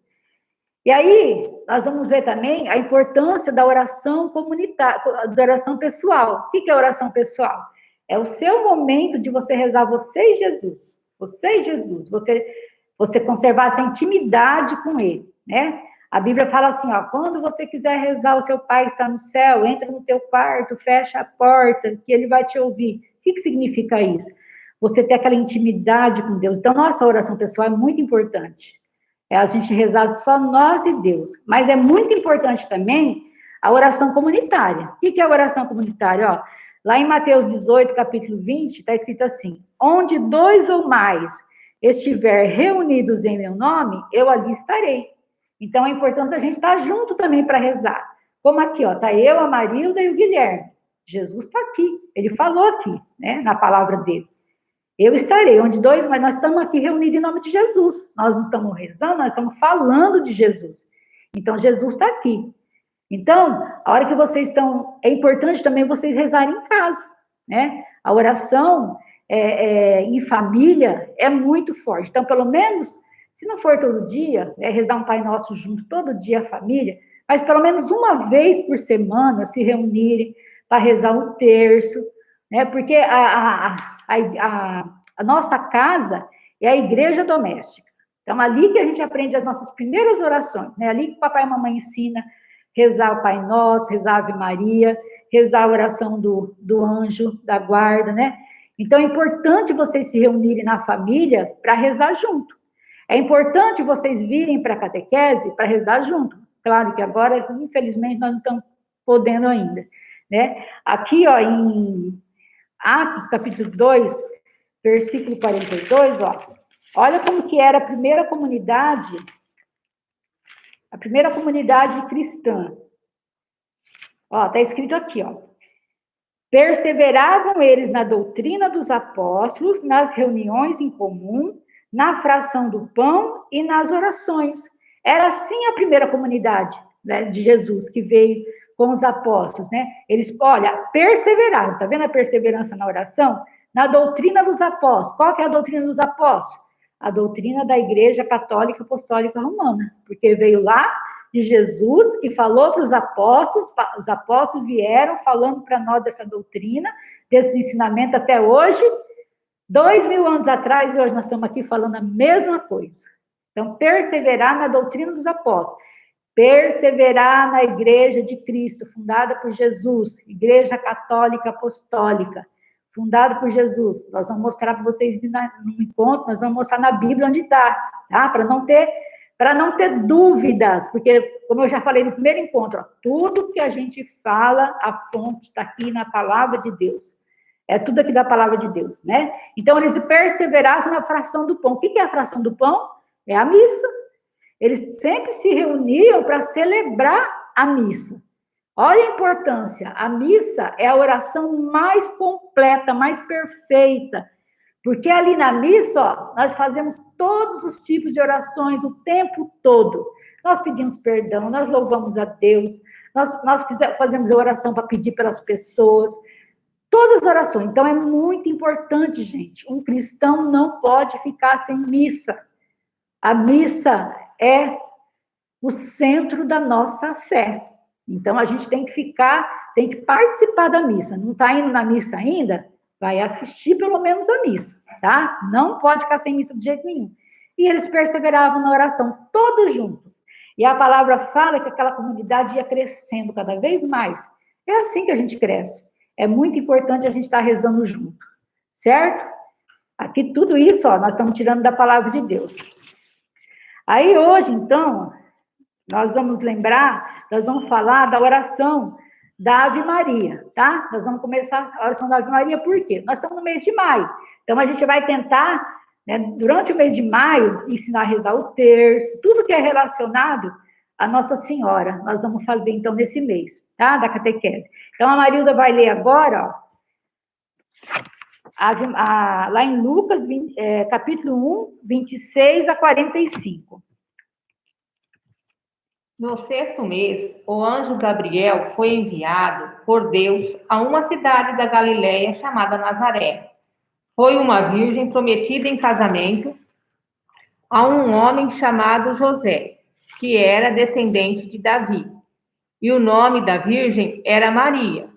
E aí, nós vamos ver também a importância da oração comunitária, da oração pessoal. O que é oração pessoal? É o seu momento de você rezar você e Jesus. Você e Jesus. Você conservar essa intimidade com ele, né? A Bíblia fala assim, ó, quando você quiser rezar, o seu Pai está no céu, entra no teu quarto, fecha a porta, que ele vai te ouvir. O que significa isso? Você ter aquela intimidade com Deus. Então, nossa oração pessoal é muito importante. É a gente rezar só nós e Deus. Mas é muito importante também a oração comunitária. O que é a oração comunitária? Ó, lá em Mateus 18, capítulo 20, está escrito assim, onde 2 ou mais estiver reunidos em meu nome, eu ali estarei. Então, a importância da gente estar junto também para rezar. Como aqui, ó, tá eu, a Marilda e o Guilherme. Jesus está aqui, ele falou aqui, né, na palavra dele. Eu estarei, onde 2, mas nós estamos aqui reunidos em nome de Jesus. Nós não estamos rezando, nós estamos falando de Jesus. Então, Jesus está aqui. Então, a hora que vocês estão... É importante também vocês rezarem em casa, né? A oração em família é muito forte. Então, pelo menos... Se não for todo dia, rezar um Pai Nosso junto, todo dia a família, mas pelo menos uma vez por semana se reunirem para rezar um terço, né? Porque a nossa casa é a igreja doméstica. Então, ali que a gente aprende as nossas primeiras orações, né? Ali que o papai e a mamãe ensina rezar o Pai Nosso, rezar a Ave Maria, rezar a oração do anjo, da guarda, né? Então, é importante vocês se reunirem na família para rezar junto. É importante vocês virem para a catequese para rezar junto. Claro que agora, infelizmente, nós não estamos podendo ainda, né? Aqui, ó, em Atos, capítulo 2, versículo 42, ó, olha como que era a primeira comunidade cristã. Ó, tá escrito aqui, ó. Perseveravam eles na doutrina dos apóstolos, nas reuniões em comum, na fração do pão e nas orações. Era assim a primeira comunidade, né, de Jesus, que veio com os apóstolos, né? Eles, olha, perseveraram, tá vendo a perseverança na oração? Na doutrina dos apóstolos. Qual que é a doutrina dos apóstolos? A doutrina da Igreja Católica Apostólica Romana, porque veio lá de Jesus, que falou para os apóstolos vieram falando para nós dessa doutrina, desse ensinamento até hoje, 2000 anos atrás, e hoje nós estamos aqui falando a mesma coisa. Então, perseverar na doutrina dos apóstolos, perseverar na igreja de Cristo, fundada por Jesus, igreja católica apostólica, fundada por Jesus. Nós vamos mostrar para vocês no encontro, nós vamos mostrar na Bíblia onde está, tá? Para não ter dúvidas, porque, como eu já falei no primeiro encontro, ó, tudo que a gente fala, a fonte está aqui na palavra de Deus. É tudo aqui da palavra de Deus, né? Então, eles perseveraram na fração do pão. O que é a fração do pão? É a missa. Eles sempre se reuniam para celebrar a missa. Olha a importância. A missa é a oração mais completa, mais perfeita. Porque ali na missa, ó, nós fazemos todos os tipos de orações o tempo todo. Nós pedimos perdão, nós louvamos a Deus, nós fazemos a oração para pedir pelas pessoas. Todas as orações. Então, é muito importante, gente. Um cristão não pode ficar sem missa. A missa é o centro da nossa fé. Então, a gente tem que participar da missa. Não está indo na missa ainda? Vai assistir pelo menos a missa, tá? Não pode ficar sem missa de jeito nenhum. E eles perseveravam na oração, todos juntos. E a palavra fala que aquela comunidade ia crescendo cada vez mais. É assim que a gente cresce. É muito importante a gente estar rezando junto, certo? Aqui tudo isso, ó, nós estamos tirando da palavra de Deus. Aí hoje, então, nós vamos falar da oração da Ave Maria, tá? Nós vamos começar a oração da Ave Maria, por quê? Nós estamos no mês de maio, então a gente vai tentar, né, durante o mês de maio, ensinar a rezar o terço, tudo que é relacionado a Nossa Senhora, nós vamos fazer, então, nesse mês, tá? Da catequese. Então, a Marilda vai ler agora, ó, lá em Lucas, capítulo 1, 26 a 45. No 6º mês, o anjo Gabriel foi enviado por Deus a uma cidade da Galiléia chamada Nazaré. Foi uma virgem prometida em casamento a um homem chamado José, que era descendente de Davi. E o nome da virgem era Maria.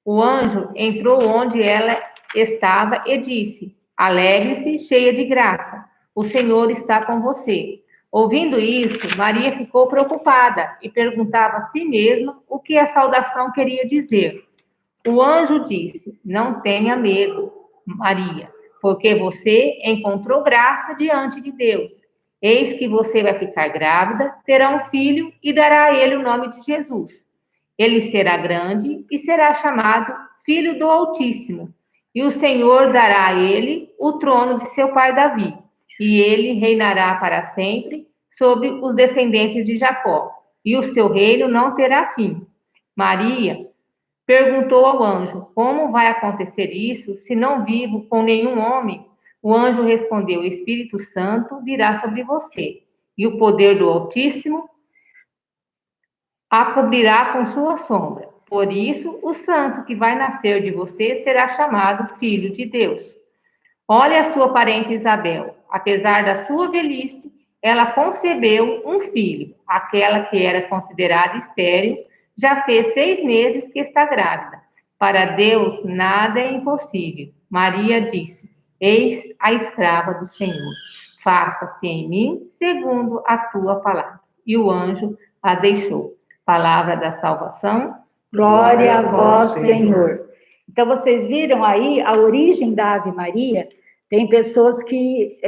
O anjo entrou onde ela estava e disse: alegre-se, cheia de graça, o Senhor está com você. Ouvindo isso, Maria ficou preocupada e perguntava a si mesma o que a saudação queria dizer. O anjo disse: não tenha medo, Maria, porque você encontrou graça diante de Deus. Eis que você vai ficar grávida, terá um filho e dará a ele o nome de Jesus. Ele será grande e será chamado Filho do Altíssimo. E o Senhor dará a ele o trono de seu pai Davi. E ele reinará para sempre sobre os descendentes de Jacó. E o seu reino não terá fim. Maria perguntou ao anjo: como vai acontecer isso se não vivo com nenhum homem? O anjo respondeu: o Espírito Santo virá sobre você, e o poder do Altíssimo a cobrirá com sua sombra. Por isso, o santo que vai nascer de você será chamado Filho de Deus. Olha a sua parente Isabel. Apesar da sua velhice, ela concebeu um filho. Aquela que era considerada estéril já fez 6 meses que está grávida. Para Deus, nada é impossível. Maria disse: eis a escrava do Senhor. Faça-se em mim segundo a tua palavra. E o anjo a deixou. Palavra da salvação. Glória a vós, Senhor. Então, vocês viram aí a origem da Ave Maria? Tem pessoas que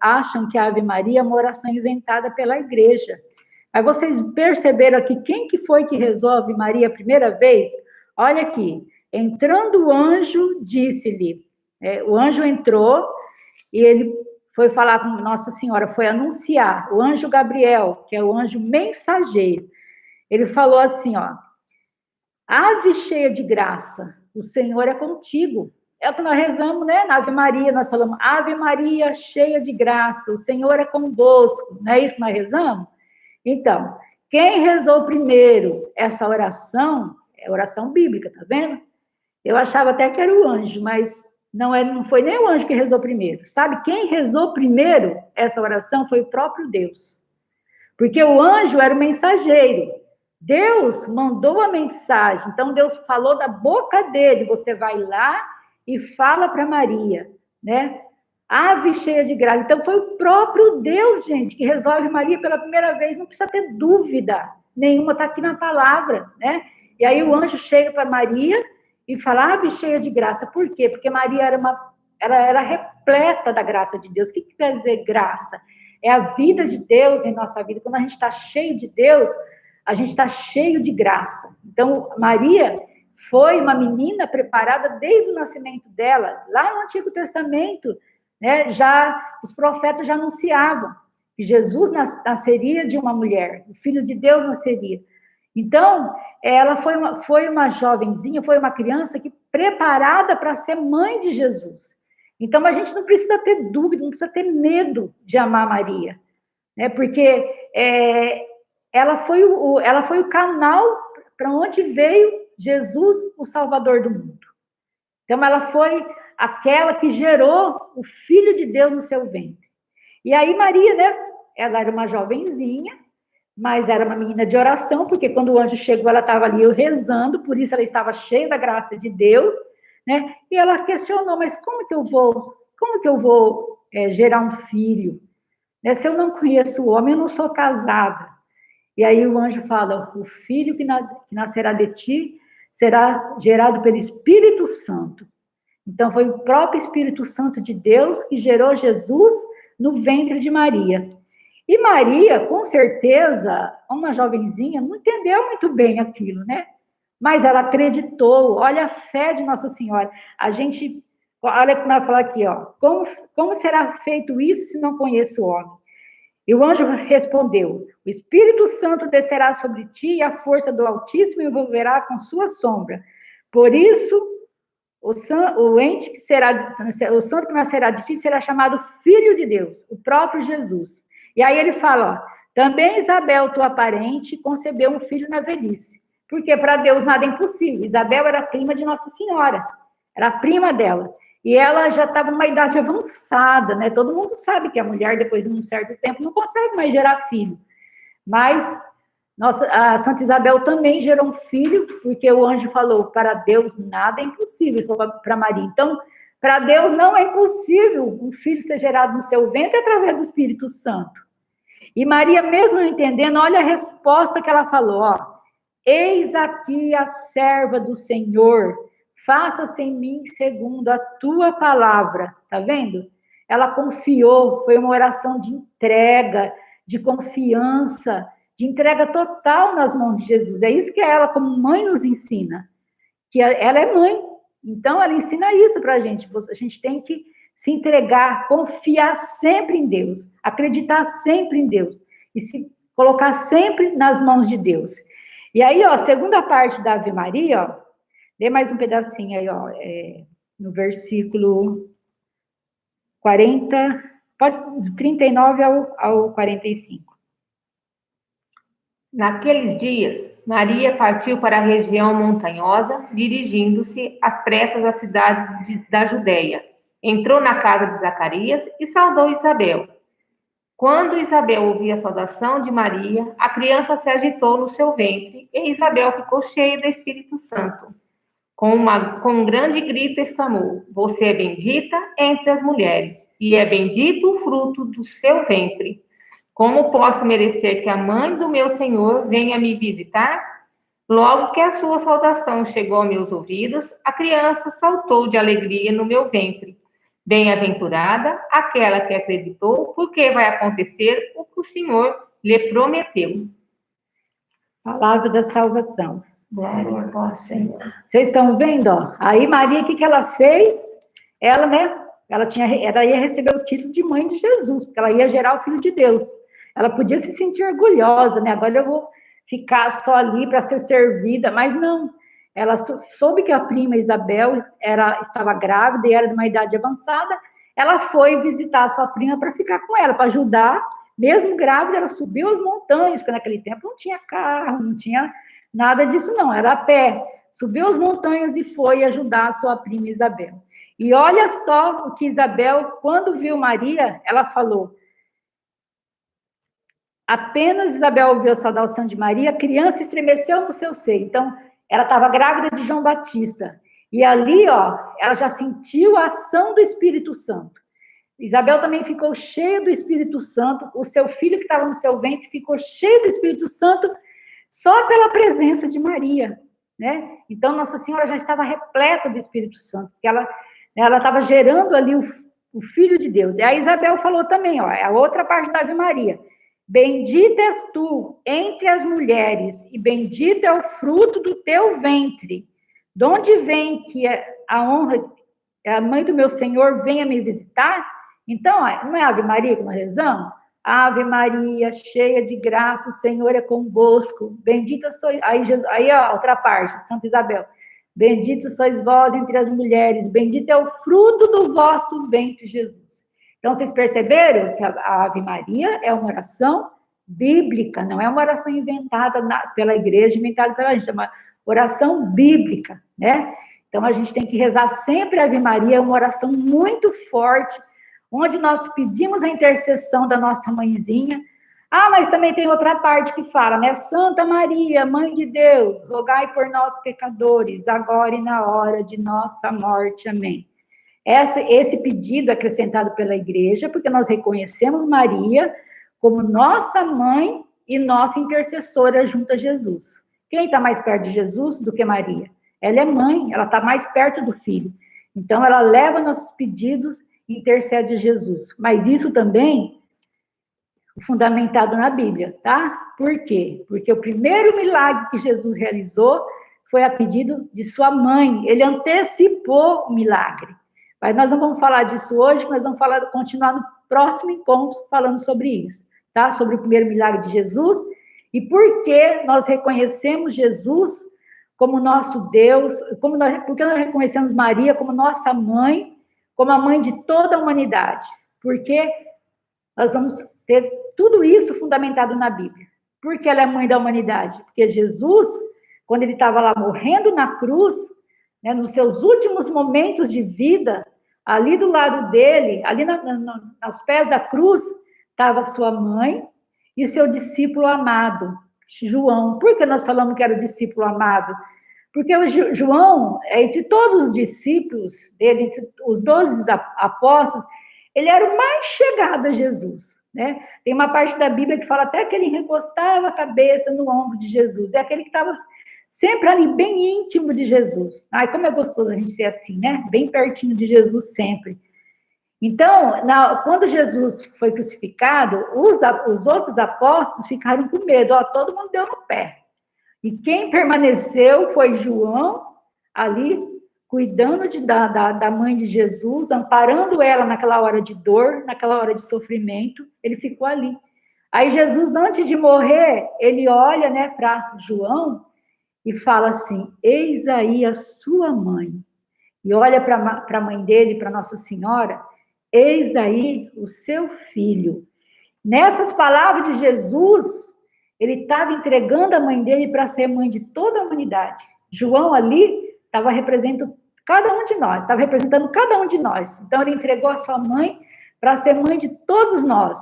acham que a Ave Maria é uma oração inventada pela igreja. Mas vocês perceberam aqui quem que foi que rezou a Ave Maria a primeira vez? Olha aqui. Entrando o anjo, disse-lhe. O anjo entrou e ele foi falar com Nossa Senhora, foi anunciar. O anjo Gabriel, que é o anjo mensageiro. Ele falou assim, ó: ave cheia de graça, o Senhor é contigo. É o que nós rezamos, né? Na Ave Maria, nós falamos: Ave Maria cheia de graça, o Senhor é convosco. Não é isso que nós rezamos? Então, quem rezou primeiro essa oração, é oração bíblica, tá vendo? Eu achava até que era o anjo, mas não foi nem o anjo que rezou primeiro. Sabe quem rezou primeiro essa oração? Foi o próprio Deus. Porque o anjo era o mensageiro. Deus mandou a mensagem, então Deus falou da boca dele: você vai lá e fala para Maria, né? Ave cheia de graça. Então, foi o próprio Deus, gente, que resolve Maria pela primeira vez. Não precisa ter dúvida nenhuma, está aqui na palavra, né? E aí o anjo chega para Maria e fala, ave cheia de graça. Por quê? Porque Maria ela era repleta da graça de Deus. O que quer dizer graça? É a vida de Deus em nossa vida. Quando a gente está cheio de Deus, a gente está cheio de graça. Então, Maria foi uma menina preparada desde o nascimento dela. Lá no Antigo Testamento, né, os profetas já anunciavam que Jesus nasceria de uma mulher, o Filho de Deus nasceria. Então, ela foi uma jovenzinha, foi uma criança que preparada para ser mãe de Jesus. Então, a gente não precisa ter dúvida, não precisa ter medo de amar Maria, né? Porque ela foi o canal para onde veio Jesus, o Salvador do mundo. Então, ela foi aquela que gerou o Filho de Deus no seu ventre. E aí, Maria, né? Ela era uma jovenzinha, mas era uma menina de oração, porque quando o anjo chegou, ela estava ali rezando, por isso ela estava cheia da graça de Deus, né? E ela questionou, mas como que eu vou gerar um filho? Né? Se eu não conheço o homem, eu não sou casada. E aí o anjo fala, o filho que nascerá de ti será gerado pelo Espírito Santo. Então, foi o próprio Espírito Santo de Deus que gerou Jesus no ventre de Maria. E Maria, com certeza, uma jovenzinha, não entendeu muito bem aquilo, né? Mas ela acreditou. Olha a fé de Nossa Senhora. Olha como ela fala aqui, ó. Como será feito isso se não conheço o homem? E o anjo respondeu, o Espírito Santo descerá sobre ti e a força do Altíssimo envolverá com sua sombra. Por isso, o santo que nascerá de ti será chamado Filho de Deus, o próprio Jesus. E aí ele fala, ó, também Isabel, tua parente, concebeu um filho na velhice. Porque para Deus nada é impossível. Isabel era prima de Nossa Senhora, era a prima dela. E ela já estava numa idade avançada, né? Todo mundo sabe que a mulher, depois de um certo tempo, não consegue mais gerar filho. Mas a Santa Isabel também gerou um filho, porque o anjo falou, para Deus nada é impossível, para Maria. Então, para Deus não é impossível um filho ser gerado no seu ventre através do Espírito Santo. E Maria, mesmo não entendendo, olha a resposta que ela falou, ó. Eis aqui a serva do Senhor, faça-se em mim segundo a tua palavra. Tá vendo? Ela confiou, foi uma oração de entrega, de confiança, de entrega total nas mãos de Jesus. É isso que ela, como mãe, nos ensina. Que ela é mãe, então ela ensina isso para a gente. A gente tem que se entregar, confiar sempre em Deus, acreditar sempre em Deus e se colocar sempre nas mãos de Deus. E aí, ó, a segunda parte da Ave Maria, ó, dê mais um pedacinho aí, ó, no versículo 40, do 39 ao 45. Naqueles dias, Maria partiu para a região montanhosa, dirigindo-se às pressas à cidade da Judéia. Entrou na casa de Zacarias e saudou Isabel. Quando Isabel ouviu a saudação de Maria, a criança se agitou no seu ventre e Isabel ficou cheia do Espírito Santo. Com um grande grito exclamou, você é bendita entre as mulheres, e é bendito o fruto do seu ventre. Como posso merecer que a mãe do meu Senhor venha me visitar? Logo que a sua saudação chegou aos meus ouvidos, a criança saltou de alegria no meu ventre. Bem-aventurada aquela que acreditou, porque vai acontecer o que o Senhor lhe prometeu. Palavra da salvação. Glória a vós, Senhor. Vocês estão vendo, ó? Aí Maria, o que ela fez? Ela, né? Ela ia receber o título de mãe de Jesus, porque ela ia gerar o Filho de Deus. Ela podia se sentir orgulhosa, né? Agora eu vou ficar só ali para ser servida, mas não. Ela soube que a prima Isabel estava grávida e era de uma idade avançada. Ela foi visitar a sua prima para ficar com ela, para ajudar. Mesmo grávida, ela subiu as montanhas, porque naquele tempo não tinha carro, não tinha nada disso, não. Era a pé. Subiu as montanhas e foi ajudar a sua prima Isabel. E olha só o que Isabel, quando viu Maria, ela falou. Apenas Isabel ouviu a saudação de Maria, a criança estremeceu no seu seio. Então, ela estava grávida de João Batista. E ali, ó, ela já sentiu a ação do Espírito Santo. Isabel também ficou cheia do Espírito Santo, o seu filho que estava no seu ventre ficou cheio do Espírito Santo só pela presença de Maria, né? Então, Nossa Senhora já estava repleta do Espírito Santo, porque ela estava gerando ali o Filho de Deus. E a Isabel falou também, ó, a outra parte da Ave Maria, bendita és tu entre as mulheres, e bendito é o fruto do teu ventre. De onde vem que a honra, a mãe do meu Senhor venha me visitar? Então, não é Ave Maria que nós rezamos? Ave Maria, cheia de graça, o Senhor é convosco. Bendita sois... Aí a outra parte, Santa Isabel. Bendita sois vós entre as mulheres, bendito é o fruto do vosso ventre, Jesus. Então, vocês perceberam que a Ave Maria é uma oração bíblica, não é uma oração inventada pela igreja, inventada pela gente, é uma oração bíblica, né? Então, a gente tem que rezar sempre a Ave Maria, é uma oração muito forte, onde nós pedimos a intercessão da nossa mãezinha. Ah, mas também tem outra parte que fala, né? Santa Maria, Mãe de Deus, rogai por nós pecadores, agora e na hora de nossa morte. Amém. Esse pedido é acrescentado pela igreja, porque nós reconhecemos Maria como nossa mãe e nossa intercessora junto a Jesus. Quem está mais perto de Jesus do que Maria? Ela é mãe, ela está mais perto do filho. Então, ela leva nossos pedidos e intercede a Jesus. Mas isso também é fundamentado na Bíblia, tá? Por quê? Porque o primeiro milagre que Jesus realizou foi a pedido de sua mãe. Ele antecipou o milagre. Mas nós não vamos falar disso hoje, nós vamos continuar no próximo encontro falando sobre isso, tá? Sobre o primeiro milagre de Jesus e por que nós reconhecemos Jesus como nosso Deus, porque nós reconhecemos Maria como nossa mãe, como a mãe de toda a humanidade. Porque nós vamos ter tudo isso fundamentado na Bíblia. Porque ela é mãe da humanidade? Porque Jesus, quando ele estava lá morrendo na cruz, né, nos seus últimos momentos de vida, ali do lado dele, ali aos pés da cruz, estava sua mãe e seu discípulo amado, João. Por que nós falamos que era o discípulo amado? Porque o João, entre todos os discípulos dele, entre os 12 apóstolos, ele era o mais chegado a Jesus, né? Tem uma parte da Bíblia que fala até que ele recostava a cabeça no ombro de Jesus. É aquele que estava sempre ali, bem íntimo de Jesus. Ai, como é gostoso a gente ser assim, né? Bem pertinho de Jesus sempre. Então, quando Jesus foi crucificado, os outros apóstolos ficaram com medo. Ó, todo mundo deu no pé. E quem permaneceu foi João, ali, cuidando da mãe de Jesus, amparando ela naquela hora de dor, naquela hora de sofrimento, ele ficou ali. Aí Jesus, antes de morrer, ele olha, né, para João e fala assim, eis aí a sua mãe. E olha para a mãe dele, para Nossa Senhora, eis aí o seu filho. Nessas palavras de Jesus, ele estava entregando a mãe dele para ser mãe de toda a humanidade. João ali estava representando cada um de nós, estava representando cada um de nós. Então, ele entregou a sua mãe para ser mãe de todos nós.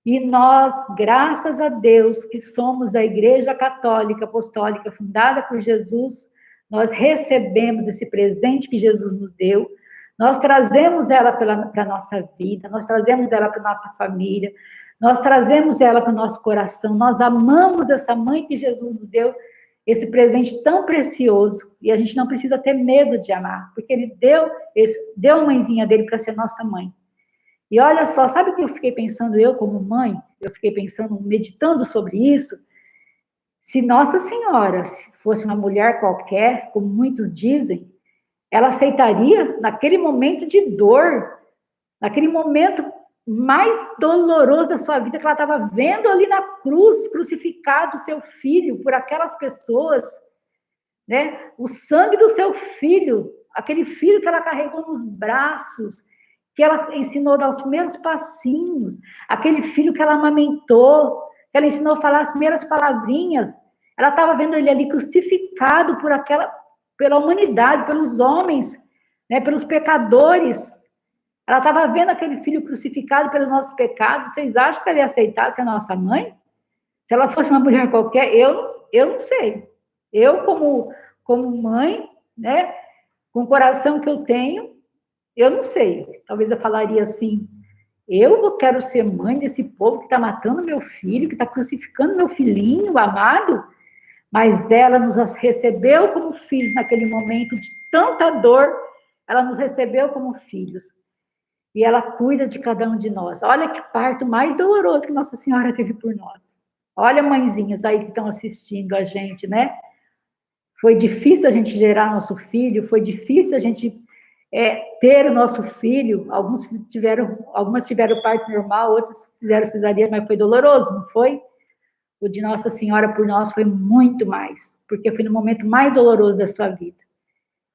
E nós, graças a Deus, que somos da Igreja Católica Apostólica, fundada por Jesus, nós recebemos esse presente que Jesus nos deu, nós trazemos ela para a nossa vida, nós trazemos ela para a nossa família, nós trazemos ela para o nosso coração, nós amamos essa mãe que Jesus nos deu, esse presente tão precioso, e a gente não precisa ter medo de amar, porque ele deu a mãezinha dele para ser nossa mãe. E olha só, sabe o que eu fiquei pensando, eu como mãe? Eu fiquei pensando, meditando sobre isso. Se Nossa Senhora fosse uma mulher qualquer, como muitos dizem, ela aceitaria, naquele momento de dor, naquele momento mais doloroso da sua vida, que ela estava vendo ali na cruz, crucificado o seu filho por aquelas pessoas, né? O sangue do seu filho, aquele filho que ela carregou nos braços, que ela ensinou a dar os primeiros passinhos, aquele filho que ela amamentou, que ela ensinou a falar as primeiras palavrinhas, ela estava vendo ele ali crucificado pela humanidade, pelos homens, né, pelos pecadores. Ela estava vendo aquele filho crucificado pelos nossos pecados. Vocês acham que ela ia aceitar ser nossa mãe? Se ela fosse uma mulher qualquer, eu não sei. Eu, como mãe, né, com o coração que eu tenho, Eu não sei, talvez eu falaria assim, eu quero ser mãe desse povo que está matando meu filho, que está crucificando meu filhinho amado, mas ela nos recebeu como filhos naquele momento de tanta dor, ela nos recebeu como filhos. E ela cuida de cada um de nós. Olha que parto mais doloroso que Nossa Senhora teve por nós. Olha, mãezinhas aí que estão assistindo a gente, né? Foi difícil a gente gerar nosso filho, foi difícil a gente ter o nosso filho. Algumas tiveram parto normal, outras fizeram cesariana, mas foi doloroso, não foi? O de Nossa Senhora por nós foi muito mais, porque foi no momento mais doloroso da sua vida.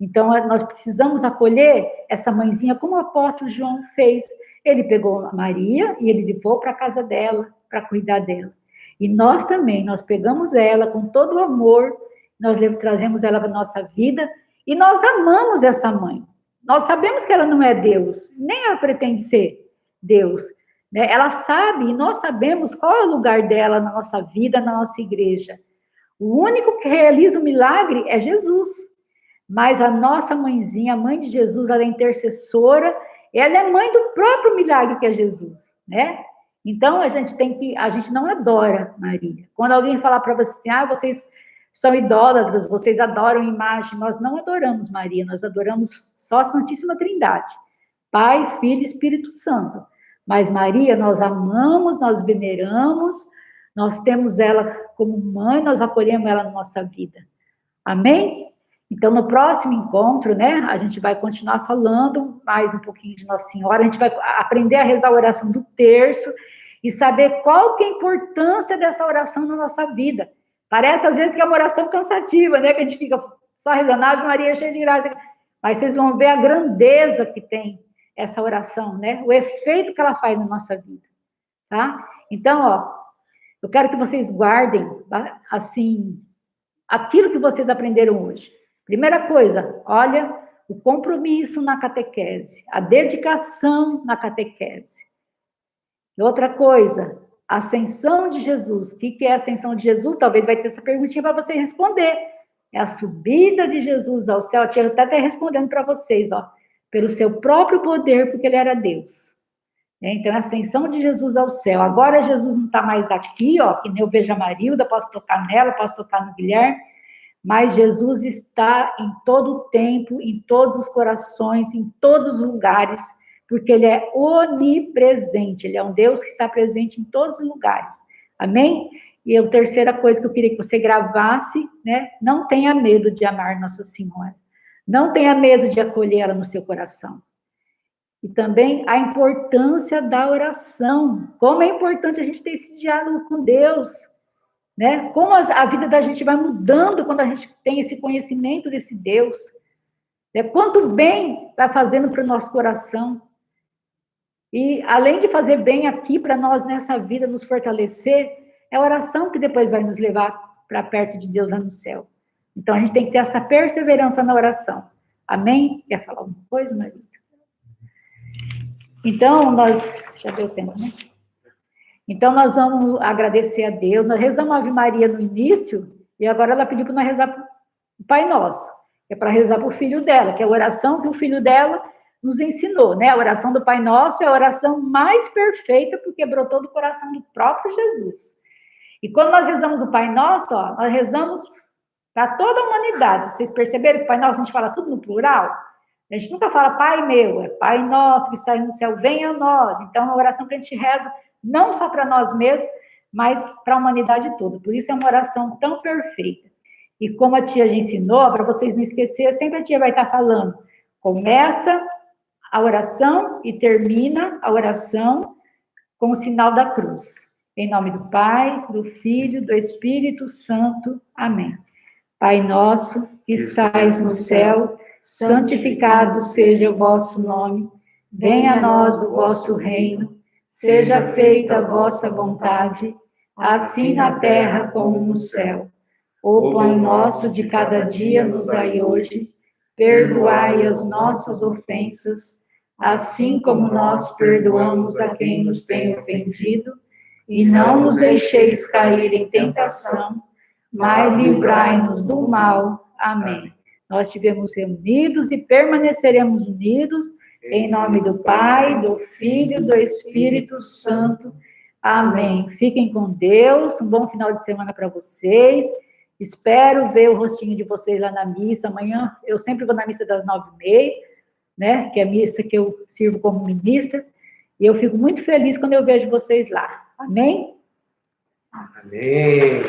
Então, nós precisamos acolher essa mãezinha, como o apóstolo João fez. Ele pegou a Maria e ele levou para a casa dela, para cuidar dela. E nós também, nós pegamos ela com todo o amor, nós trazemos ela para a nossa vida, e nós amamos essa mãe. Nós sabemos que ela não é Deus, nem ela pretende ser Deus. Né? Ela sabe, e nós sabemos qual é o lugar dela na nossa vida, na nossa igreja. O único que realiza o milagre é Jesus. Mas a nossa mãezinha, a mãe de Jesus, ela é intercessora, ela é mãe do próprio milagre que é Jesus, né? Então, a gente não adora Maria. Quando alguém falar para você assim, vocês são idólatras, vocês adoram imagem, nós não adoramos Maria, nós adoramos só a Santíssima Trindade, Pai, Filho e Espírito Santo. Mas Maria, nós amamos, nós veneramos, nós temos ela como mãe, nós acolhemos ela na nossa vida. Amém? Então, no próximo encontro, né, a gente vai continuar falando mais um pouquinho de Nossa Senhora, a gente vai aprender a rezar a oração do terço e saber qual que é a importância dessa oração na nossa vida. Parece, às vezes, que é uma oração cansativa, né, que a gente fica só rezando, Ave Maria, cheia de graça, mas vocês vão ver a grandeza que tem essa oração, né, o efeito que ela faz na nossa vida, tá? Então, eu quero que vocês guardem, assim, aquilo que vocês aprenderam hoje. Primeira coisa, olha, o compromisso na catequese, a dedicação na catequese. Outra coisa, a ascensão de Jesus. O que é a ascensão de Jesus? Talvez vai ter essa perguntinha para você responder. É a subida de Jesus ao céu. Eu tinha até respondendo para vocês, pelo seu próprio poder, porque ele era Deus. Então, a ascensão de Jesus ao céu. Agora, Jesus não está mais aqui, que nem eu vejo a Marilda, posso tocar nela, posso tocar no Guilherme, mas Jesus está em todo o tempo, em todos os corações, em todos os lugares, porque ele é onipresente, ele é um Deus que está presente em todos os lugares. Amém? E a terceira coisa que eu queria que você gravasse, né? Não tenha medo de amar Nossa Senhora. Não tenha medo de acolhê-la no seu coração. E também a importância da oração. Como é importante a gente ter esse diálogo com Deus. Né? Como a vida da gente vai mudando quando a gente tem esse conhecimento desse Deus. Né? Quanto bem vai fazendo para o nosso coração. E além de fazer bem aqui para nós nessa vida, nos fortalecer, é a oração que depois vai nos levar para perto de Deus lá no céu. Então a gente tem que ter essa perseverança na oração. Amém? Quer falar alguma coisa, Maria? Então, já deu tempo, né? Então, nós vamos agradecer a Deus. Nós rezamos a Ave Maria no início, e agora ela pediu para nós rezar o Pai Nosso. É para rezar para o filho dela, que é a oração que o filho dela nos ensinou, né? A oração do Pai Nosso é a oração mais perfeita, porque brotou do coração do próprio Jesus. E quando nós rezamos o Pai Nosso, nós rezamos para toda a humanidade. Vocês perceberam que o Pai Nosso a gente fala tudo no plural? A gente nunca fala Pai meu, é Pai Nosso que sai no céu, venha a nós. Então, é uma oração que a gente reza não só para nós mesmos, mas para a humanidade toda. Por isso é uma oração tão perfeita. E como a tia já ensinou, para vocês não esquecerem, sempre a tia vai estar falando. Começa a oração e termina a oração com o sinal da cruz. Em nome do Pai, do Filho, do Espírito Santo. Amém. Pai nosso, que estais no céu, santificado seja o vosso nome. Venha a nós o vosso reino. Seja feita a vossa vontade, assim na terra como no céu. O pão nosso de cada dia nos dai hoje, perdoai as nossas ofensas, assim como nós perdoamos a quem nos tem ofendido, e não nos deixeis cair em tentação, mas livrai-nos do mal. Amém. Nós estivemos reunidos e permaneceremos unidos Em nome do Pai, do Filho e do Espírito Santo. Amém. Fiquem com Deus. Um bom final de semana para vocês. Espero ver o rostinho de vocês lá na missa. Amanhã eu sempre vou na missa das 9h30, né? Que é a missa que eu sirvo como ministra. E eu fico muito feliz quando eu vejo vocês lá. Amém? Amém.